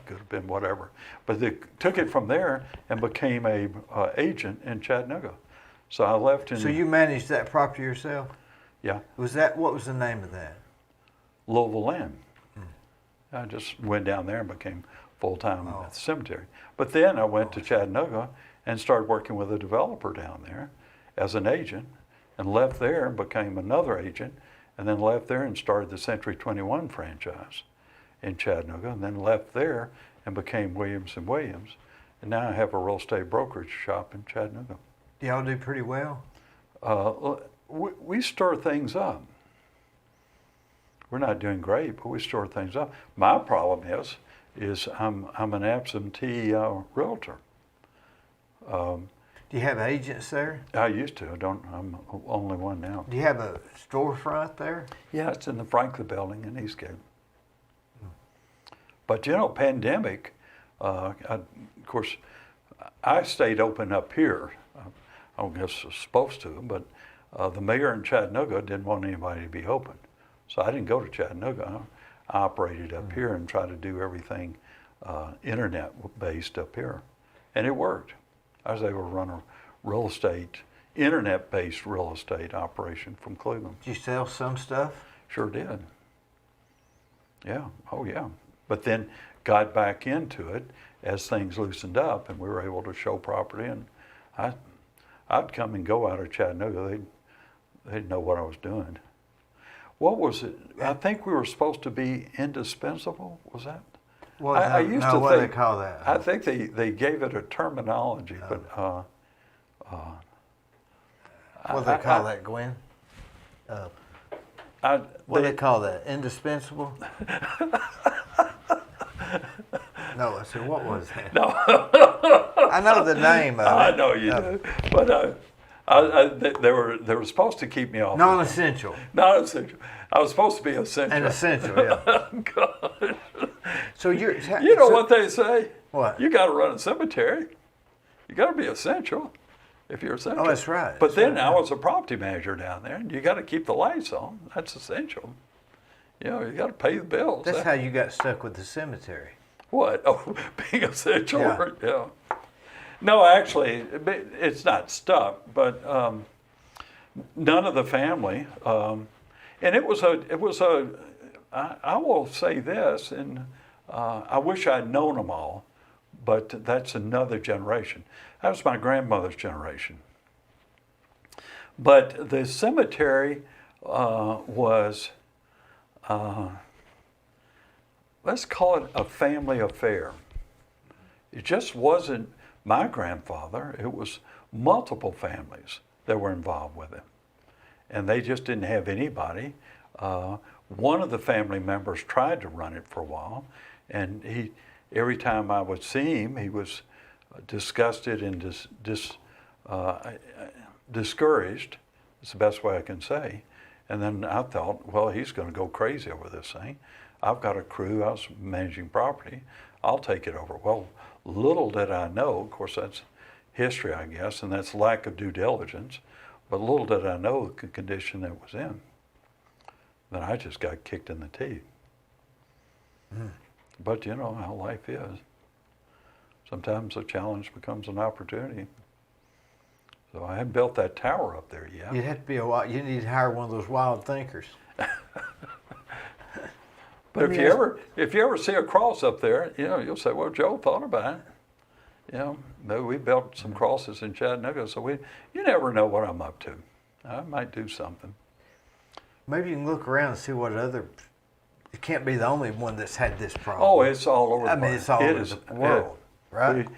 could have been whatever. But they took it from there and became a agent in Chattanooga. So I left in. So you managed that property yourself? Yeah. What was the name of that? Louisville Land. I just went down there and became full-time at the cemetery. But then I went to Chattanooga and started working with a developer down there as an agent, and left there and became another agent, and then left there and started the Century 21 franchise in Chattanooga, and then left there and became Williams & Williams. And now I have a real estate brokerage shop in Chattanooga. Y'all do pretty well? We stir things up. We're not doing great, but we stir things up. My problem is I'm an absentee realtor. Do you have agents there? I used to. I'm only one now. Do you have a storefront there? Yeah, it's in the Franklin Building in Eastgate. But pandemic. Of course, I stayed open up here. I guess I was supposed to, but the mayor in Chattanooga didn't want anybody to be open, so I didn't go to Chattanooga. I operated up here and tried to do everything internet-based up here, and it worked. I was able to run a internet-based real estate operation from Cleveland. Did you sell some stuff? Sure did. Yeah, oh yeah. But then got back into it as things loosened up, and we were able to show property, and I'd come and go out of Chattanooga. They'd know what I was doing. What was it? I think we were supposed to be indispensable. Was that? Well, I used to what think, do they call that? I think they gave it a terminology, but what do they call that, Gwen? What do they call that? Indispensable? No, I said, what was that? No. I know the name of it. I know you do, but they were supposed to keep me off. Non-essential. Non-essential. I was supposed to be essential. And essential, yeah. God. So You know what they say? What? You got to run a cemetery. You got to be essential if you're essential. Oh, that's right. But then I was a property manager down there, and you got to keep the lights on. That's essential. You got to pay the bills. That's how you got stuck with the cemetery. What? Oh, being essential? Yeah. Yeah. No, actually, it's not stuck, but none of the family, and it was a. I will say this, and I wish I'd known them all, but that's another generation. That was my grandmother's generation. But the cemetery was, let's call it a family affair. It just wasn't my grandfather. It was multiple families that were involved with it. And they just didn't have anybody. One of the family members tried to run it for a while, and every time I would see him, he was disgusted and discouraged. It's the best way I can say. And then I thought, well, he's going to go crazy over this thing. I've got a crew. I was managing property. I'll take it over. Well, little did I know, of course, that's history, I guess, and that's lack of due diligence, but little did I know the condition that it was in. Then I just got kicked in the teeth. But you know how life is. Sometimes a challenge becomes an opportunity. So I haven't built that tower up there yet. You'd have to be you need to hire one of those wild thinkers. But if you ever see a cross up there, you'll say, well, Joe thought about it. Yeah, no, we built some crosses in Chattanooga, so you never know what I'm up to. I might do something. Maybe you can look around and see what other. It can't be the only one that's had this problem. Oh, it's all over the place. I mean, it's all over the world, right?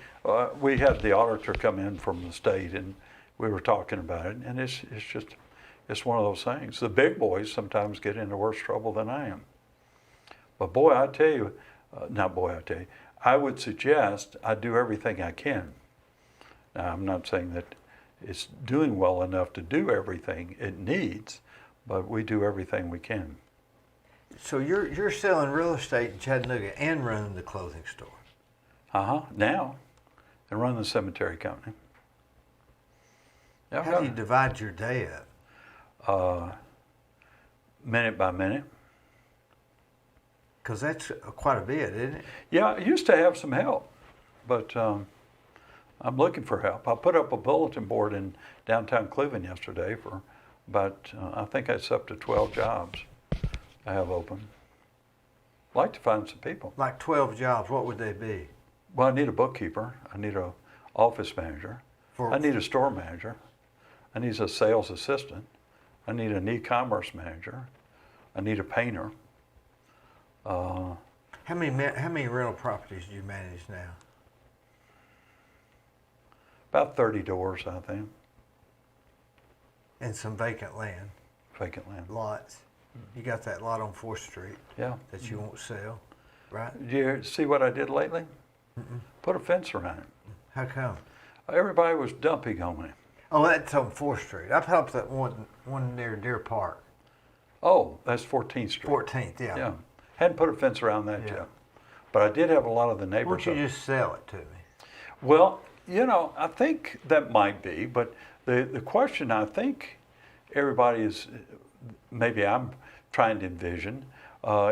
We had the auditor come in from the state, and we were talking about it, and it's one of those things. The big boys sometimes get into worse trouble than I am. But boy, I tell you, I would suggest I do everything I can. Now, I'm not saying that it's doing well enough to do everything it needs, but we do everything we can. So you're selling real estate in Chattanooga and running the clothing store. Now, and run the cemetery company. Yeah, How do you divide your day up? Minute by minute. Because that's quite a bit, isn't it? Yeah, I used to have some help, but I'm looking for help. I put up a bulletin board in downtown Cleveland yesterday for about, I think it's up to 12 jobs I have open. I'd like to find some people. Like 12 jobs, what would they be? Well, I need a bookkeeper. I need an office manager. I need a store manager. I need a sales assistant. I need an e-commerce manager. I need a painter. How many rental properties do you manage now? About 30 doors, I think. And some vacant land. Vacant land. Lots. You got that lot on 4th Street. Yeah. That you won't sell, right? Did you see what I did lately? Put a fence around it. How come? Everybody was dumping on me. Oh, that's on 4th Street. I've helped that one near Deer Park. Oh, that's 14th Street. 14th, yeah. Yeah. Hadn't put a fence around that yet. But I did have a lot of the Why neighbors. don't you just sell it to me? Well, I think that might be, but the question I think everybody is, maybe I'm trying to envision,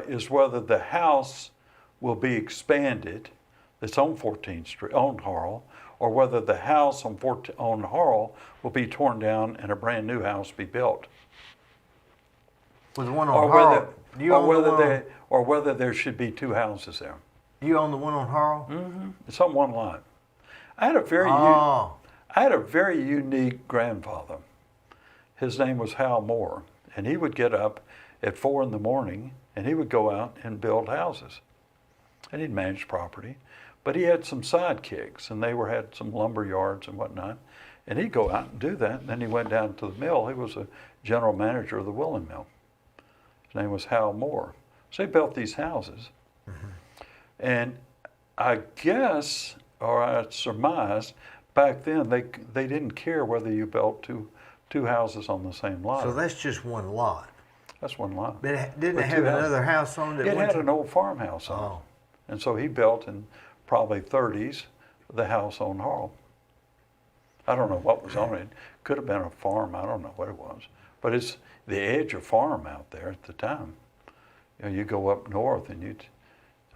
is whether the house will be expanded that's on 14th Street, on Harl, or whether the house on Harl will be torn down and a brand new house be built. Was the one on Harl? Or whether there should be two houses there. You own the one on Harl? Mm-hmm. It's on one lot. I had a very unique grandfather. His name was Hal Moore, and he would get up at 4 a.m. and he would go out and build houses. And he'd manage property, but he had some sidekicks, and they had some lumber yards and whatnot. And he'd go out and do that. And then he went down to the mill. He was a general manager of the woolen mill. His name was Hal Moore. So he built these houses. Mm-hmm. And I guess, or I surmise, back then they didn't care whether you built two houses on the same lot. So that's just one lot. That's one lot. But didn't it have another house on it? It had an old farmhouse on it. And so he built in probably 30s the house on Harl. I don't know what was on it. Could have been a farm. I don't know what it was. But it's the edge of farm out there at the time. You go up north and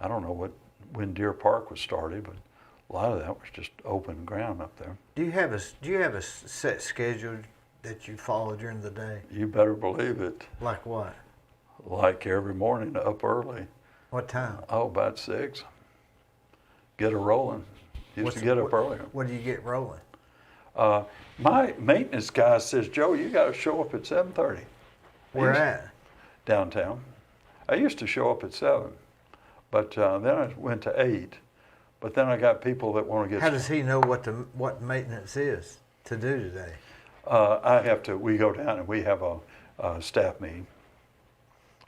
I don't know when Deer Park was started, but a lot of that was just open ground up there. Do you have a set schedule that you follow during the day? You better believe it. Like what? Like every morning, up early. What time? Oh, about 6. Get her rolling. Used to get up earlier. What do you get rolling? My maintenance guy says, Joe, you got to show up at 7:30. Where at? Downtown. I used to show up at 7, but then I went to 8. But then I got people that want to get. How does he know what maintenance is to do today? We go down and we have a staff meeting.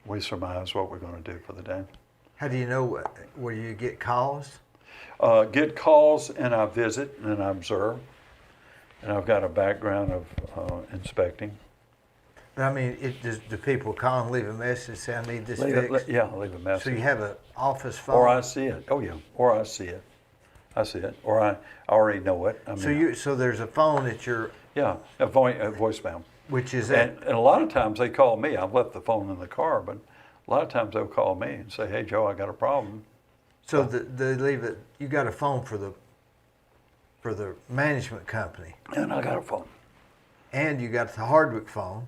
We surmise what we're going to do for the day. How do you know where you get calls? Get calls, and I visit and I observe. And I've got a background of inspecting. But I mean, do people call and leave a message, say, I need this fixed? Yeah, leave a message. So you have an office phone? Or I see it. Oh, yeah. Or I see it. Or I already know it. I mean, so there's a phone at your... Yeah, a voicemail. Which is and a lot of times they call me. I've left the phone in the car, but a lot of times they'll call me and say, hey, Joe, I got a problem. So they leave it... You got a phone for the management company. And I got a phone. And you got the Hardwick phone.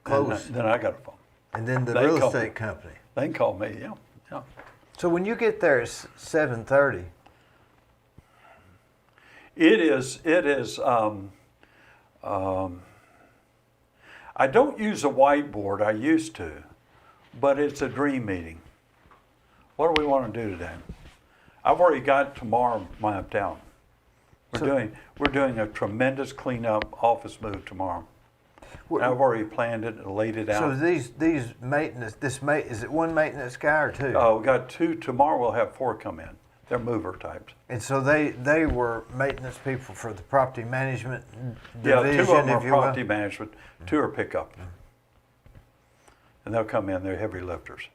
Close. Then I got a phone. And then the real estate company. They can call me, yeah. So when you get there at 7:30, It is. It is. I don't use a whiteboard. I used to, but it's a dream meeting. What do we want to do today? I've already got tomorrow mapped out. We're doing a tremendous cleanup office move tomorrow. I've already planned it and laid it out. So these maintenance, is it one maintenance guy or two? We got 2 tomorrow. We'll have 4 come in. They're mover types. And so they were maintenance people for the property management Yeah, division, 2 of them are if you will? property management. 2 are pickup. And they'll come in. They're heavy lifters,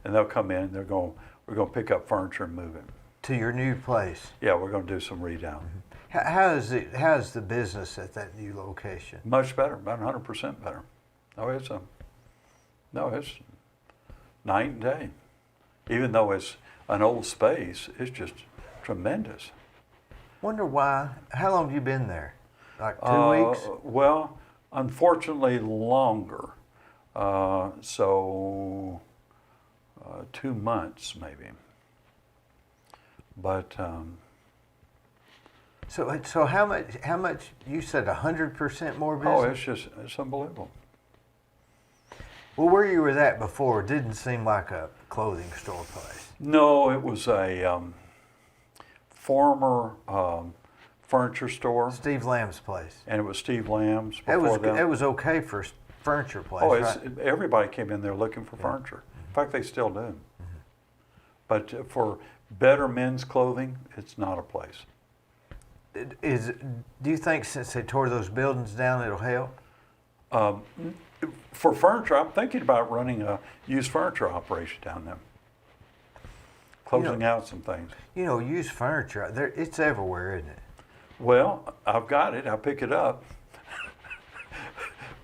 and they'll come in. We're going to pick up furniture and move it. To your new place. Yeah, we're going to do some redown. How's the business at that new location? Much better, about 100% better. It's night and day. Even though it's an old space, it's just tremendous. Wonder why? How long have you been there? Like 2 weeks? Well, unfortunately, longer. 2 months maybe. But so how much you said 100% more business? it's unbelievable. Well, where you were at before didn't seem like a clothing store place. No, it was a former furniture store, Steve Lamb's place. and it was Steve Lamb's before them. It was okay for a furniture place, right? Everybody came in there looking for furniture. In fact, they still do. But for better men's clothing, it's not a place. Do you think since they tore those buildings down, it'll help? For furniture, I'm thinking about running a used furniture operation down there. Closing out some things. You know, used furniture, it's everywhere, isn't it? Well, I've got it. I pick it up.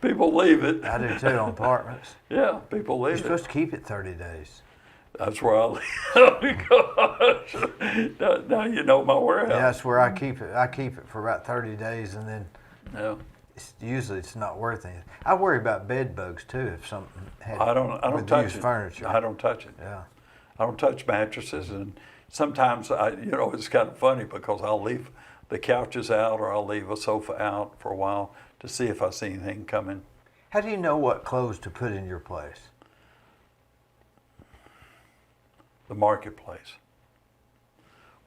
People leave it. I do too on apartments. Yeah, people leave You're supposed to keep it 30 days. That's where I leave. Oh, gosh. Now you know my warehouse. Yeah, that's where I keep it. I keep it for about 30 days, and then usually it's not worth anything. I worry about bed bugs too if something had I don't touch used it. furniture. I don't touch it. Yeah. I don't touch mattresses, and sometimes it's kind of funny because I'll leave the couches out or I'll leave a sofa out for a while to see if I see anything coming. How do you know what clothes to put in your place? The marketplace.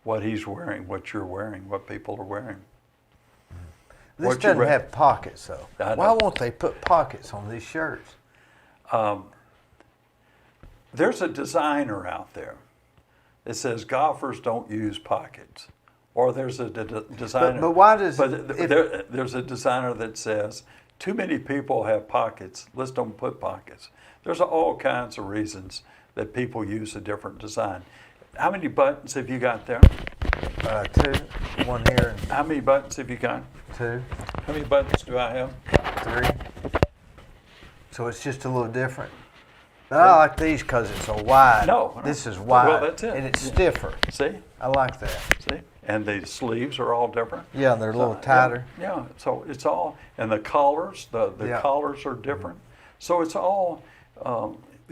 What he's wearing, what you're wearing, what people are wearing. This What you doesn't re- have pockets though. I Why know. won't they put pockets on these shirts? There's a designer out there that says golfers don't use pockets. Or there's a designer. But why does there's a designer that says too many people have pockets. Let's don't put pockets. There's all kinds of reasons that people use a different design. How many buttons have you got there? 2, 1 here How many buttons have you got? and 2, How many buttons do I have? 3. So it's just a little different. But I like these because it's so wide. No. This is wide. Well, that's it. And it's stiffer. See? I like that. See? And the sleeves are all different. Yeah, and they're a little tighter. Yeah, so it's all, and the collars, the collars are different. So it's all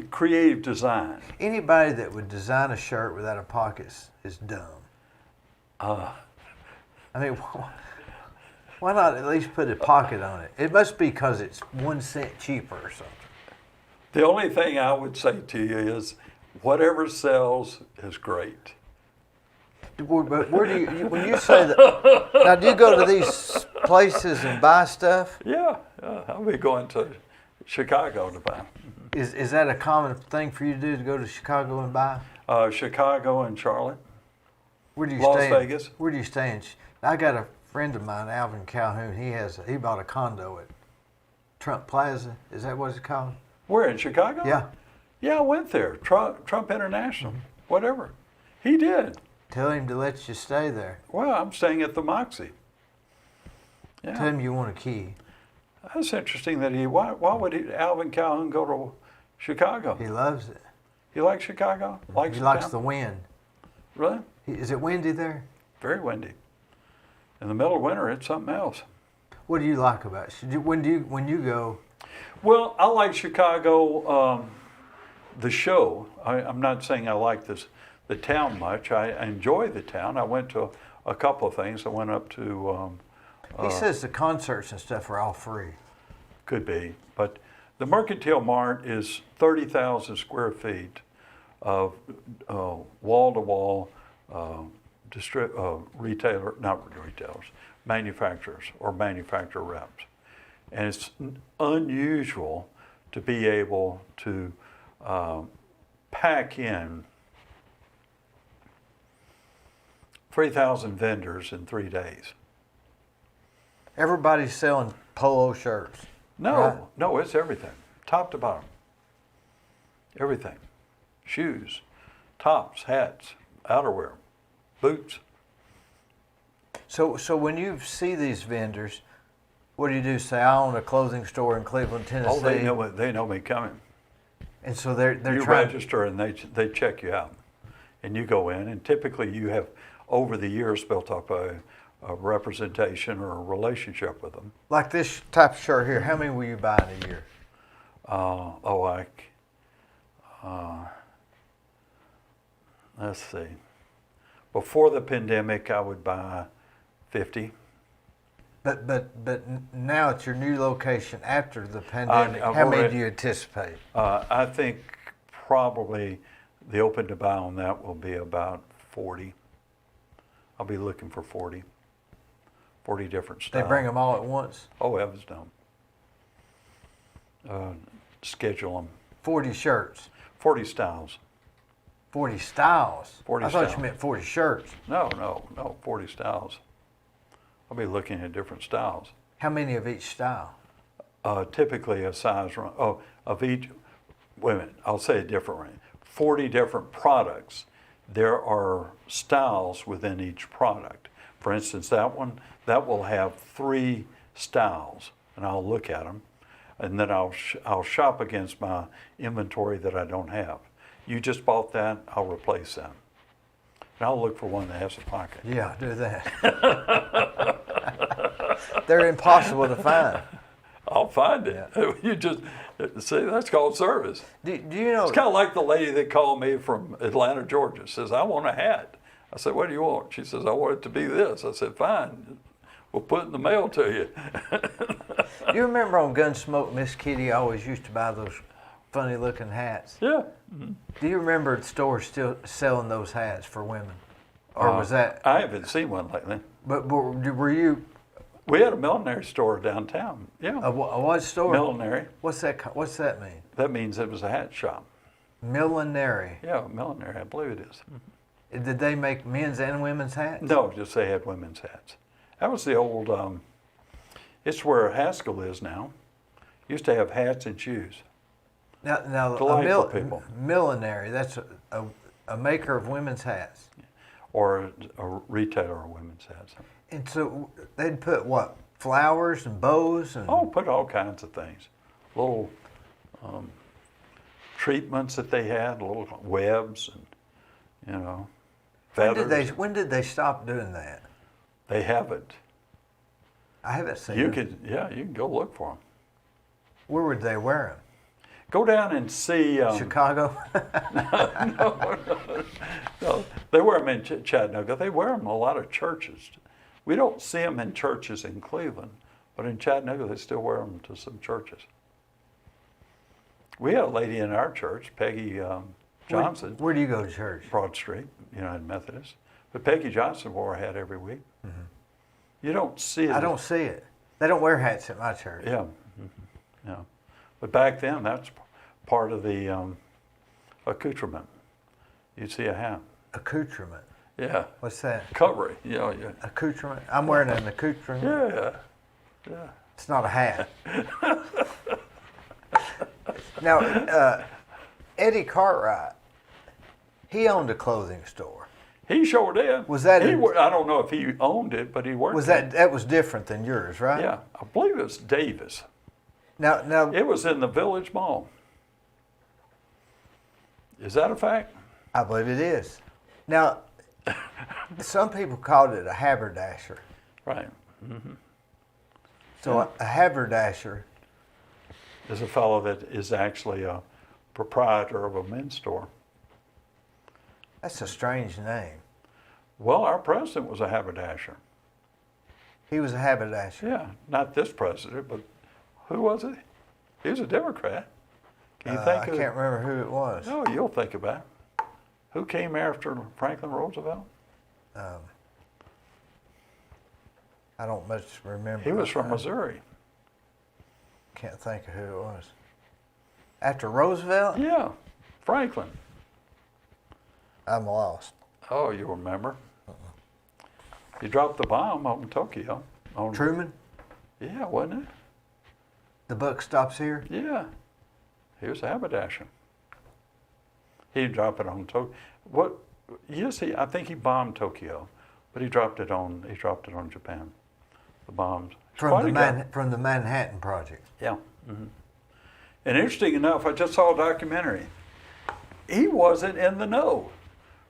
creative design. Anybody that would design a shirt without a pockets is dumb. I mean, why not at least put a pocket on it? It must be because it's 1 cent cheaper or something. The only thing I would say to you is whatever sells is great. But where do you, when you say that, now do you go to these places and buy stuff? Yeah, I'll be going to Chicago to buy. Is that a common thing for you to do, to go to Chicago and buy? Chicago and Charlotte. Where do you Las stay? Vegas. Where do you stay in? I got a friend of mine, Alvin Calhoun. He bought a condo at Trump Plaza. Is that what it's called? Where, in Chicago? Yeah. Yeah, I went there. Trump International, whatever. He did. Tell him to let you stay there. Well, I'm staying at the Moxie. Yeah. Tell him you want a key. That's interesting that why would Alvin Calhoun go to Chicago? He loves it. You like Chicago? He likes the wind. Really? Is it windy there? Very windy. In the middle of winter, it's something else. What do you like about it? When you go? Well, I like Chicago, the show. I'm not saying I like the town much. I enjoy the town. I went to a couple of things. I went up to, He says the concerts and stuff are all free. could be, but the Mercantile Mart is 30,000 square feet of wall-to-wall manufacturers or manufacturer reps. And it's unusual to be able to pack in 3,000 vendors in 3 days. Everybody's selling polo shirts. No, Right. no, it's everything, top to bottom. Everything. Shoes, tops, hats, outerwear, boots. So when you see these vendors, what do you do? Say, I own a clothing store in Cleveland, Tennessee. Oh, they know me coming. And so they're You trying. register and they check you out. And you go in, and typically you have, over the years, built up a representation or a relationship with them. Like this type of shirt here, how many will you buy in a year? Let's see. Before the pandemic, I would buy 50. But now at your new location after the pandemic, I've how many already- do you anticipate? I think probably the open to buy on that will be about 40. I'll be looking for 40 different They styles. bring them all at once? Oh, heavens no. Schedule them. 40 shirts, 40 styles. 40 styles. 40 I thought styles. you meant 40 shirts. No, 40 styles. I'll be looking at different styles. How many of each style? Typically a size run, of each, wait a minute, I'll say it differently. 40 different products. There are styles within each product. For instance, that one, that will have 3 styles, and I'll look at them, and then I'll shop against my inventory that I don't have. You just bought that, I'll replace that. And I'll look for one that has a pocket. Yeah, do that. They're impossible to find. I'll find it. You just, see, that's called service. Do you know? It's kind of like the lady that called me from Atlanta, Georgia, says, I want a hat. I said, what do you want? She says, I want it to be this. I said, fine, we'll put it in the mail to you. You remember on Gunsmoke, Miss Kitty always used to buy those funny looking hats? Yeah. Do you remember the store still selling those hats for women? Or was that, I haven't seen one lately. but were you, We had a millinery store downtown. Yeah. a what store? Millinery. What's that mean? That means it was a hat shop. Millinery. Yeah, millinery, I believe it is. Did they make men's and women's hats? No, just they had women's hats. That was the old, it's where Haskell is now. Used to have hats and shoes. Now Delightful people. millinery, that's a maker of women's hats. Or a retailer of women's hats. And so they'd put what, flowers and bows and Oh, put all kinds of things. Little treatments that they had, little webs and, feathers. when did they stop doing that? They haven't. I haven't seen You them. can go look for them. Where would they wear Go down and see. them? Chicago? No, they wear them in Chattanooga. They wear them in a lot of churches. We don't see them in churches in Cleveland, but in Chattanooga they still wear them to some churches. We had a lady in our church, Peggy Johnson, Where do you go to church? Broad Street, United Methodist. But Peggy Johnson wore a hat every week. Mm-hmm. You don't see it. I don't see it. They don't wear hats at my church. Yeah, yeah. But back then, that's part of the accoutrement. You'd see a hat. Accoutrement. Yeah. What's that? Covering. Yeah. Accoutrement. I'm wearing an accoutrement. Yeah. It's not a hat. Now, Eddie Cartwright, he owned a clothing store. He sure did. Was that I don't know if he owned it, but he worked. Was that was different than yours, right? Yeah, I believe it was Davis. Now It was in the Village Mall. Is that a fact? I believe it is. Now, some people called it a haberdasher. Right. So a haberdasher. There's a fellow that is actually a proprietor of a men's store. That's a strange name. Well, our president was a haberdasher. He was a haberdasher. Yeah, not this president, but who was it? He was a Democrat. Can you think I of can't remember who it was. No, you'll think about it. Who came after Franklin Roosevelt? I don't much remember. He was from Missouri. Can't think of who it was. After Roosevelt? Yeah, Franklin. I'm lost. Oh, you remember? He dropped the bomb on Tokyo. Truman? Yeah, wasn't it? The buck stops here? Yeah. He was a haberdasher. He dropped it on Tokyo. What? Yes, I think he bombed Tokyo, but he dropped it on Japan. The bombs. From the Manhattan Project. Yeah. Mm-hmm. And interesting enough, I just saw a documentary. He wasn't in the know.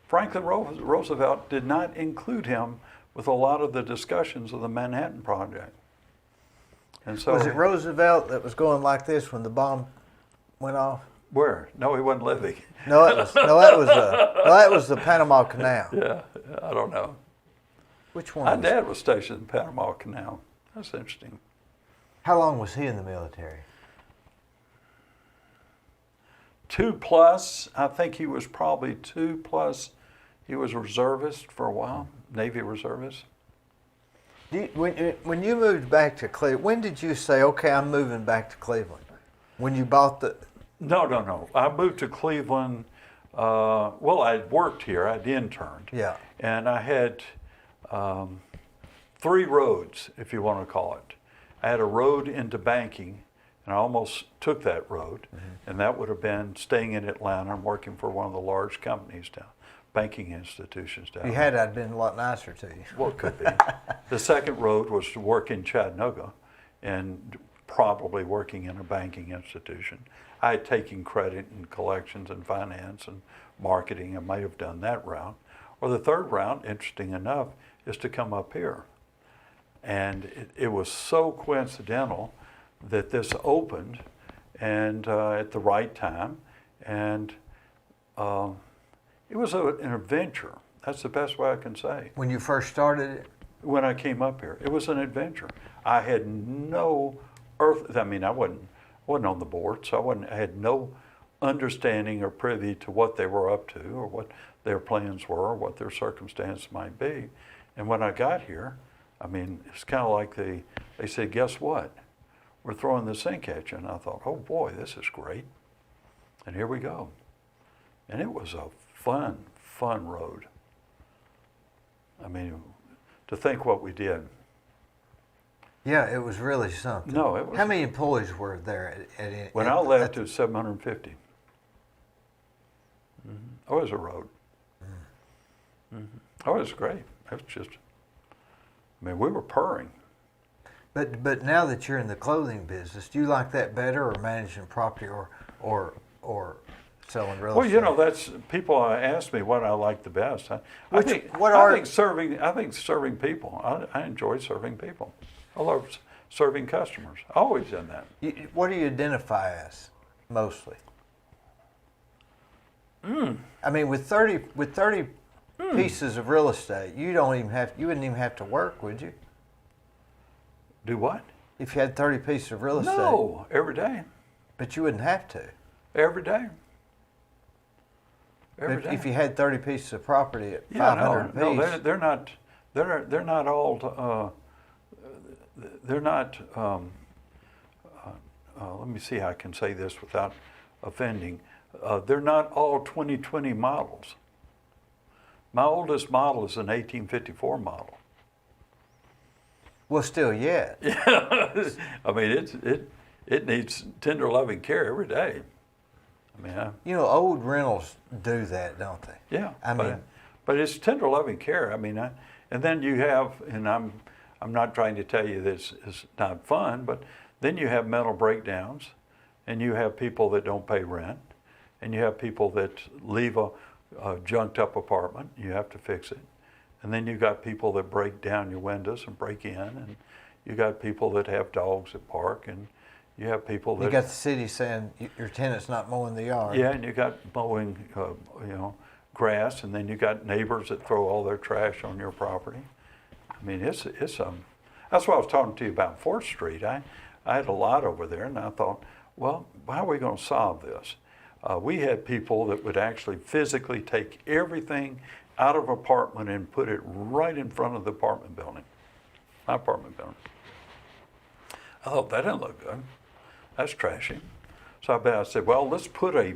Franklin Roosevelt did not include him with a lot of the discussions of the Manhattan Project. And so, Was it Roosevelt that was going like this when the bomb went off? where? No, he wasn't living. No, that was the Panama Canal. Yeah, I don't know. Which one? My was- dad was stationed in the Panama Canal. That's interesting. How long was he in the military? 2+, I think he was probably 2+. He was a reservist for a while, Navy reservist. When you moved back to Cleveland, when did you say, okay, I'm moving back to Cleveland? When you bought the... No. I moved to Cleveland. Well, I worked here. I'd interned. Yeah. And I had 3 roads, if you want to call it. I had a road into banking, and I almost took that road. Mm-hmm. And that would have been staying in Atlanta and working for one of the large companies down, banking institutions down If you there. had, I'd been a lot nicer to you. Well, it could be. The second road was to work in Chattanooga and probably working in a banking institution. I had taken credit and collections and finance and marketing. I might have done that route. Or the third route, interesting enough, is to come up here. And it was so coincidental that this opened and at the right time. And it was an adventure. That's the best way I can say. When you first started it? When I came up here, it was an adventure. I had no I wasn't on the board, so I had no understanding or privy to what they were up to or what their plans were or what their circumstance might be. And when I got here, I mean, it's kind of like they said, guess what? We're throwing the sink at you. And I thought, oh boy, this is great. And here we go. And it was a fun road. I mean, to think what we did. Yeah, it was really something. No, it was. How many employees were there When I left, it was 750. Mm-hmm. Oh, it was a road. Mm-hmm. Oh, it was great. It was just, I mean, we were purring. But now that you're in the clothing business, do you like that better, or managing property, or selling real estate? Well, you know, that's people ask me what I like the best. I think serving people. I enjoy serving people. I love serving customers. Always done that. What do you identify as mostly? I mean, with 30 pieces of real estate, you wouldn't even have to work, would you? Do what? If you had 30 pieces of real estate. No, every day. But you wouldn't have to. Every day. But if you had 30 pieces of property at Yeah, 500 apiece. no, they're not. They're not all. Let me see how I can say this without offending. They're not all 2020 models. My oldest model is an 1854 model. Well, still yet. Yeah, I mean it needs tender loving care every day. I mean, You know, old rentals do that, don't they? yeah. I mean, but it's tender loving care. I mean, and then you have, and I'm not trying to tell you this is not fun, but then you have mental breakdowns, and you have people that don't pay rent, and you have people that leave a junked up apartment. You have to fix it. And then you got people that break down your windows and break in, and you got people that have dogs that bark, and you have people that... You got the city saying your tenant's not mowing the yard. Yeah, and you got mowing, grass, and then you got neighbors that throw all their trash on your property. I mean, it's that's what I was talking to you about 4th Street. I had a lot over there, and I thought, well, how are we going to solve this? We had people that would actually physically take everything out of an apartment and put it right in front of the apartment building, my apartment building. I thought, that didn't look good. That's trashy. So I said, well, let's put a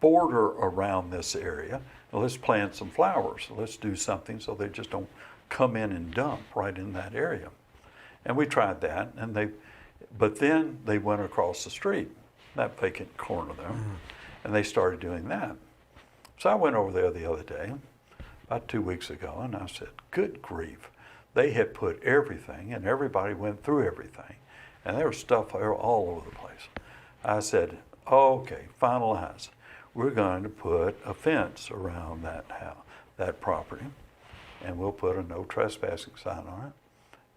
border around this area. And let's plant some flowers. Let's do something so they just don't come in and dump right in that area. And we tried that, but then they went across the street, that vacant corner there, and they started doing that. So I went over there the other day, about 2 weeks ago, and I said, good grief. They had put everything, and everybody went through everything, and there was stuff all over the place. I said, okay, finalize. We're going to put a fence around that house, that property, and we'll put a no trespassing sign on it,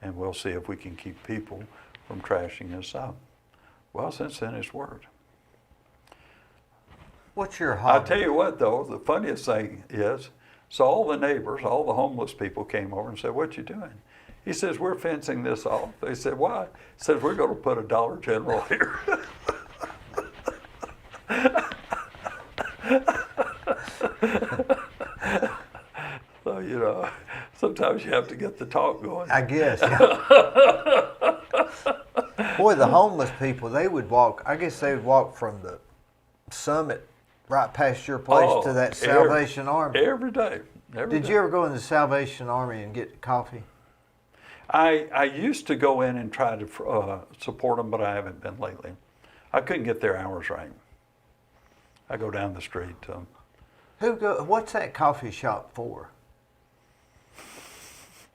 and we'll see if we can keep people from trashing us up. Well, since then it's worked. What's your hobby? I'll tell you what, though, the funniest thing is, so all the neighbors, all the homeless people came over and said, what you doing? He says, we're fencing this off. They said, why? He says, we're going to put a Dollar General here. So, you know, sometimes you have to get the talk going. I guess, yeah. Boy, the homeless people, they would walk, I guess they would walk from the summit right past your place to that Salvation Army. Every day. Did you ever go in the Salvation Army and get coffee? I used to go in and try to support them, but I haven't been lately. I couldn't get their hours right. I go down the street. What's that coffee shop for?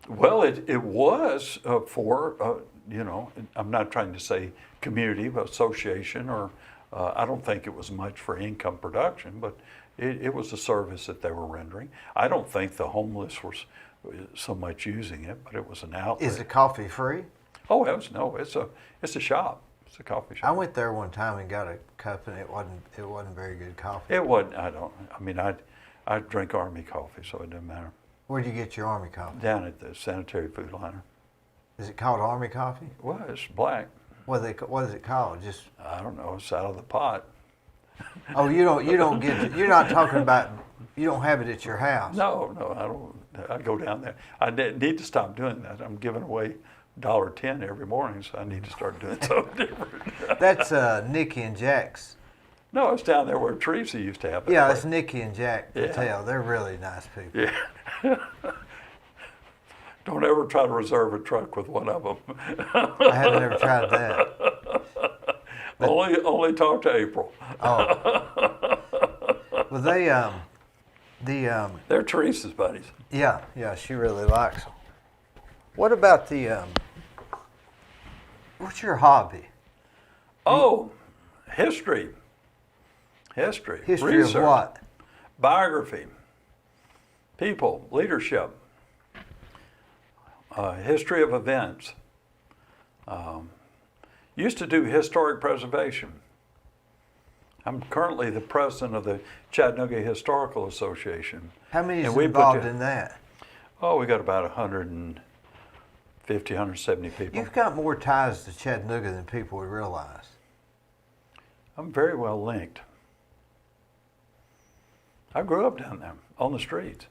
Well, it was for, you know, I'm not trying to say community, but association, or I don't think it was much for income production, but it was a service that they were rendering. I don't think the homeless were so much using it, but it was an outlet. Is the coffee free? Oh, it's a shop. It's a coffee shop. I went there one time and got a cup, and it wasn't very good coffee. It wasn't. I drink Army coffee, so it didn't matter. Where'd you get your Army coffee? Down at the sanitary food liner. Is it called Army coffee? Well, it's black. What is it called? Just I don't know. It's out of the pot. Oh, you don't get it. You're not talking about. You don't have it at your house. No, I don't. I go down there. I need to stop doing that. I'm giving away $1.10 every morning, so I need to start doing something different. That's Nicky and Jack's. No, it's down there where Teresa used to have it. Yeah, it's Nicky and Jack Patel. Yeah. They're really nice people. Yeah. Don't ever try to reserve a truck with one of them. I haven't ever tried that. But, only talk to April. Oh. Well, they're Teresa's buddies. Yeah, she really likes them. What about what's your hobby? Oh, history. History Research. Of what? Biography. People, leadership. History of events. Used to do historic preservation. I'm currently the president of the Chattanooga Historical Association. How many is involved in that? Oh, we got about 150, 170 people. You've got more ties to Chattanooga than people would realize. I'm very well linked. I grew up down there on the streets.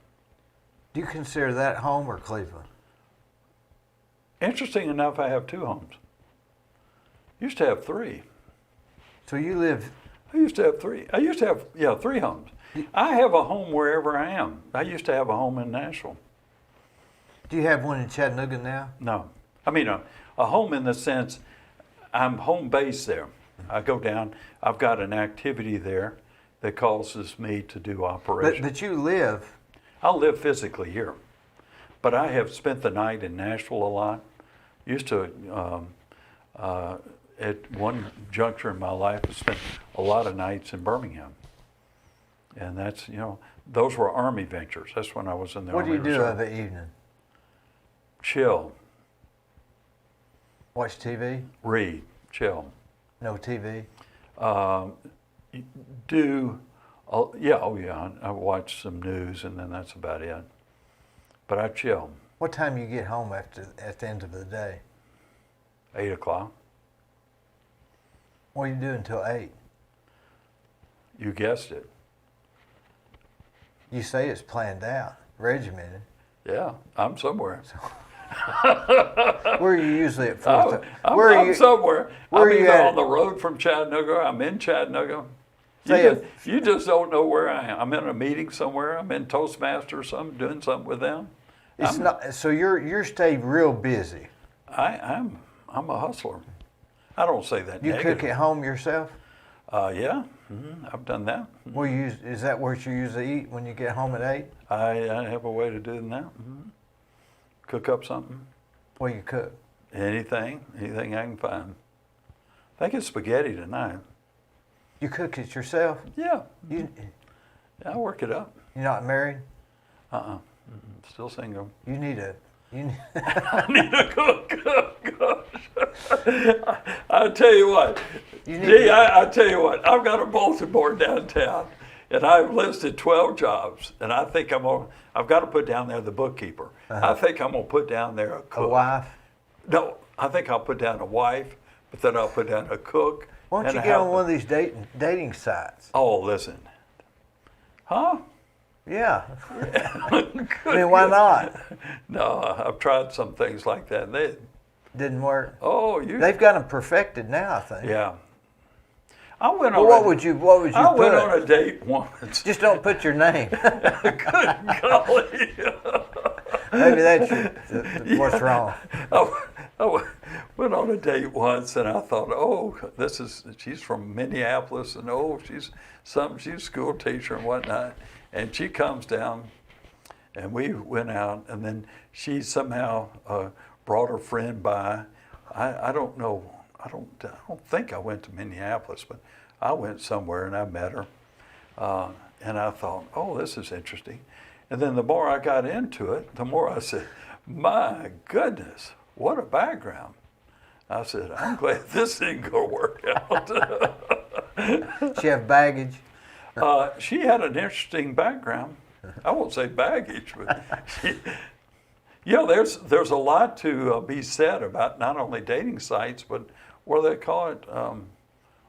Do you consider that home or Cleveland? Interesting enough, I have 2 homes. Used to have 3. So you live... I used to have 3. I used to have, 3 homes. I have a home wherever I am. I used to have a home in Nashville. Do you have one in Chattanooga now? No. I mean, a home in the sense, I'm home based there. I go down, I've got an activity there that causes me to do operations. But you live... I live physically here. But I have spent the night in Nashville a lot. Used to, at one juncture in my life, I spent a lot of nights in Birmingham. And that's, those were Army ventures. That's when I was in the Army What do you do Reserve. of the evening? Chill. Watch TV? Read. Chill. No TV? Do Oh yeah. I watch some news and then that's about it. But I chill. What time you get home at the end of the day? 8 o'clock. What are you doing until 8? You guessed it. You say it's planned out, regimented. Yeah, I'm somewhere. Where are you usually at 4:30? I'm somewhere. Where I'm are you either at? on the road from Chattanooga. I'm in Chattanooga. Say You just don't know where I am. I'm in a meeting somewhere. I'm in Toastmasters or something, doing something with them. It's not. So you're stayed real busy. I'm a hustler. I don't say that. You negative. cook at home yourself? Yeah, I've done that. Is that where you usually eat when you get home at 8? I have a way to do that. Cook up something. What do you cook? Anything I can find. I think it's spaghetti tonight. You cook it yourself? Yeah, You I work it up. you're not married? Still single. You need a. I need a cook. Gosh. I tell you what, I tell you what, I've got a bulletin board downtown, and I've listed 12 jobs, and I think I've got to put down there the bookkeeper. I think I'm gonna put down there a cook. A wife? No, I think I'll put down a wife, but then I'll put down a cook. Why don't and you a get on helper. one of these dating sites? Oh, listen. Huh? Yeah. I mean, why not? No, I've tried some things like that. They, Didn't work. They've got them perfected now, I think. Yeah. I went Well, on. what would you put? I went on a date once. Just don't put your name. Good golly. Maybe that's what's wrong. I went on a date once, and I thought, oh, she's from Minneapolis, and she's a school teacher and whatnot. And she comes down, and we went out, and then she somehow brought her friend by. I don't know. I don't think I went to Minneapolis, but I went somewhere and I met her. And I thought, oh, this is interesting. And then the more I got into it, the more I said, my goodness, what a background. I said, I'm glad this ain't gonna work out. She have baggage? She had an interesting background. I won't say baggage, but there's a lot to be said about not only dating sites, but what do they call it?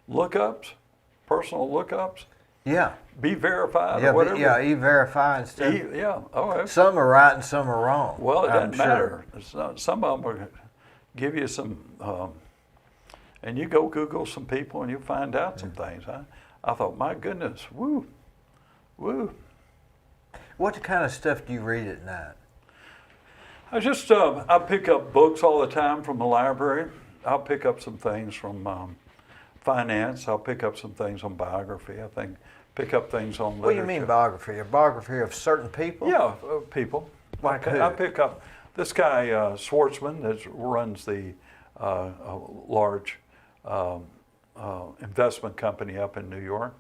Lookups, personal lookups. Yeah. Be verified or whatever. Yeah, e-verify and stuff. Some are right and some are wrong. Well, it doesn't matter. Some of them will give you some, and you go Google some people and you find out some things. I thought, my goodness, woo. What kind of stuff do you read at night? I pick up books all the time from the library. I'll pick up some things from finance. I'll pick up some things on biography. Pick up things on literature. What do you mean biography? A biography of certain people? Yeah, people. Like who? I pick up this guy, Schwartzman, that runs the large investment company up in New York.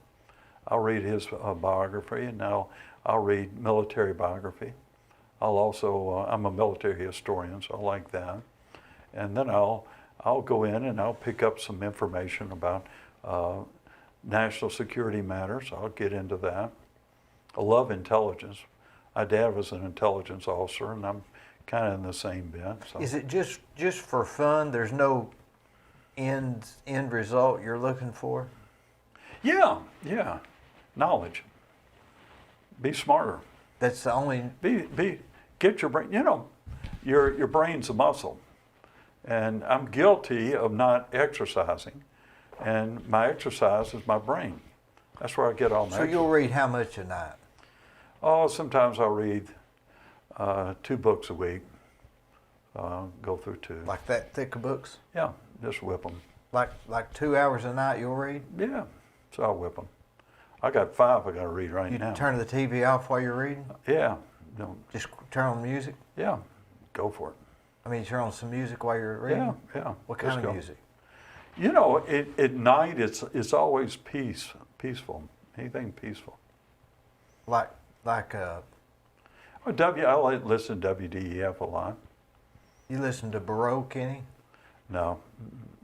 I'll read his biography, and now I'll read military biography. I'll also, I'm a military historian, so I like that. And then I'll go in and I'll pick up some information about national security matters. I'll get into that. I love intelligence. My dad was an intelligence officer, and I'm kind of in the same bit. So. Is it just for fun? There's no end result you're looking for? Yeah. Knowledge. Be smarter. That's the only. Get your brain. Your brain's a muscle, and I'm guilty of not exercising, and my exercise is my brain. That's where I get all my. So you'll read how much a night? Oh, sometimes I'll read 2 books a week. Go through 2. Like that thick of books? Yeah, just whip them. Like 2 hours a night you'll read? Yeah, so I'll whip them. I got 5 I got to read right now. You turn the TV off while you're reading? Yeah. Just turn on music? Yeah, go for it. I mean, you turn on some music while you're reading? Yeah. What kind of music? At night it's always peaceful. Anything peaceful. Like I listen to WDEF a lot. You listen to Baroque, Kenny? No,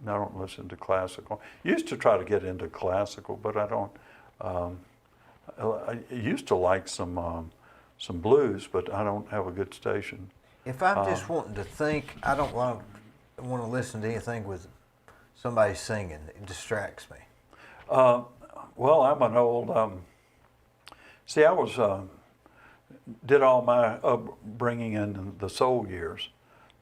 I don't listen to classical. Used to try to get into classical, but I don't. I used to like some blues, but I don't have a good station. If I'm just wanting to think, I don't want to listen to anything with somebody singing. It distracts me. Well, I'm an old. See, I was did all my upbringing in the soul years,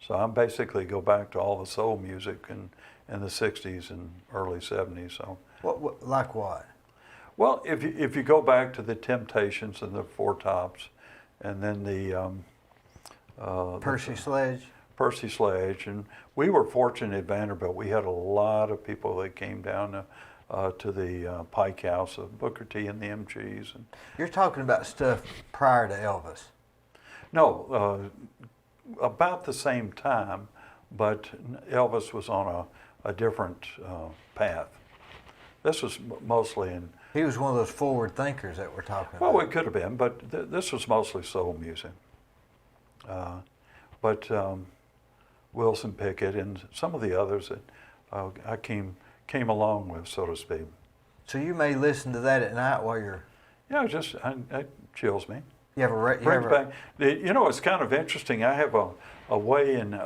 so I basically go back to all the soul music in the '60s and early '70s. So, What like what? well, if you go back to the Temptations and the Four Tops, and then Percy Sledge. Percy Sledge, and we were fortunate at Vanderbilt. We had a lot of people that came down to the Pike House of Booker T and the MGs. And You're talking about stuff prior to Elvis. no, about the same time, but Elvis was on a different path. This was mostly in. He was one of those forward thinkers that we're talking Well, about. it could have been, but this was mostly soul music. But Wilson Pickett and some of the others that I came along with, so to speak. So you may listen to that at night while you're. Yeah, it chills me. You have a. Brings back. You know, it's kind of interesting. I have a way in.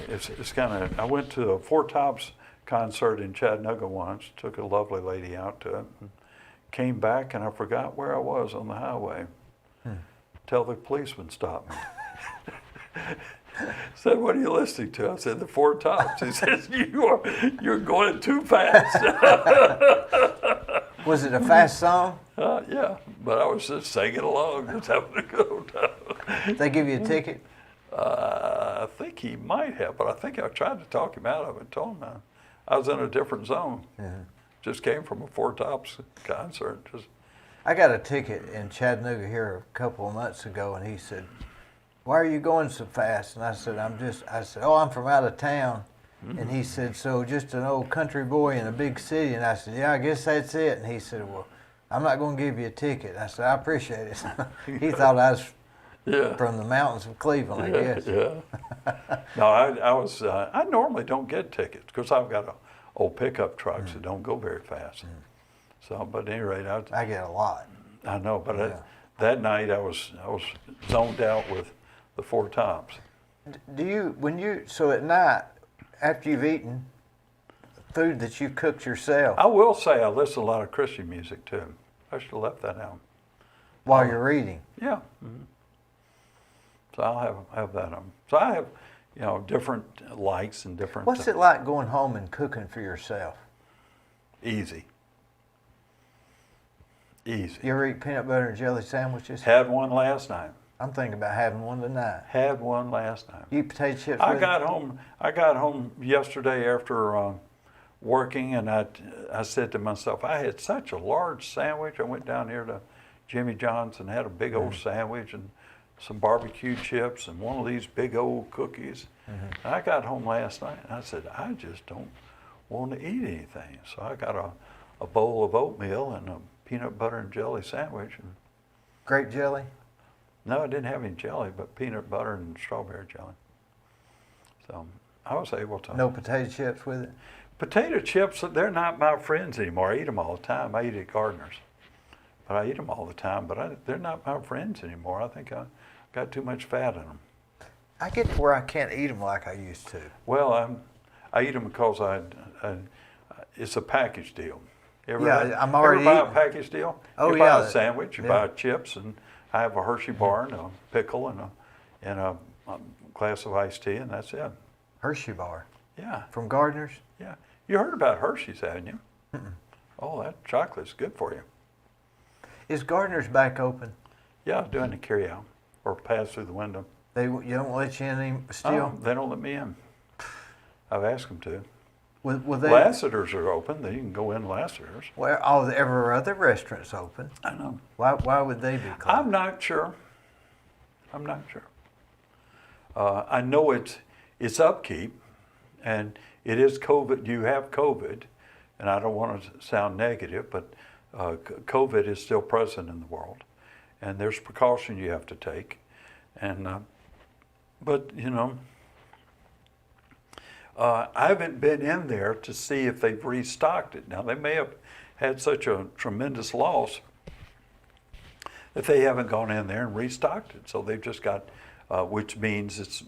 It's kind of. I went to a Four Tops concert in Chattanooga once. Took a lovely lady out to it. And came back and I forgot where I was on the highway. Till the policeman stopped me. Said, "What are you listening to?" I said, "The Four Tops." He says, "You're going too fast." Was it a fast song? Yeah, but I was just singing along, just having a good time. They give you a ticket? I think he might have, but I think I tried to talk him out of it. Told him I was in a different zone. Just came from a Four Tops concert. I got a ticket in Chattanooga here a couple of months ago, and he said, "Why are you going so fast?" And I said, "Oh, I'm from out of town." And he said, "So just an old country boy in a big city?" And I said, "Yeah, I guess that's it." And he said, "Well, I'm not going to give you a ticket." I said, "I appreciate it." He thought I was from the mountains of Cleveland, I guess. Yeah. No, I was. I normally don't get tickets because I've got old pickup trucks that don't go very fast. So, but at any rate, I get a lot. I know, but that night I was zoned out with the Four Tops. Do you, so at night, after you've eaten food that you cooked yourself, I will say I listen to a lot of Christian music too. I should have left that out. while you're eating? Yeah. So I'll have that on. So I have, different likes and different. What's it like going home and cooking for yourself? Easy. You ever eat peanut butter and jelly sandwiches? Had one last night. I'm thinking about having one tonight. Had one last night. You eat potato chips I with got home yesterday after working, and I said to myself, I had such a large sandwich. I went down here to Jimmy John's and had a big old sandwich and some barbecue chips and one of these big old cookies. And I got home last night and I said, I just don't want to eat anything. So I got a bowl of oatmeal and a peanut butter and jelly sandwich. And grape jelly? no, I didn't have any jelly, but peanut butter and strawberry jelly. So I was able to. No potato chips with it? Potato chips, they're not my friends anymore. I eat them all the time. I eat at Gardner's. But I eat them all the time, but they're not my friends anymore. I think I got too much fat in them. I get to where I can't eat them like I used to. Well, I eat them because it's a package deal. I'm already ever buy eating. a package deal? Oh, you buy yeah. a sandwich, you Yeah. buy chips, and I have a Hershey bar and a pickle and a glass of iced tea, and that's it. Hershey bar. Yeah, From Gardner's? yeah. You heard about Hershey's, haven't you? Oh, that chocolate's good for you. Is Gardner's back open? Yeah, doing the carry out or pass through the window. You don't let you in any still? They don't let me in. I've asked them to. Will they? Lassiter's are open. Then you can go in Lassiter's. Well, every other restaurant's open. I know. Why would they be closed? I'm not sure. I know it's upkeep, and it is COVID. You have COVID, and I don't want to sound negative, but COVID is still present in the world, and there's precaution you have to take, and but I haven't been in there to see if they've restocked it. Now they may have had such a tremendous loss that they haven't gone in there and restocked it. So they've just got, which means it's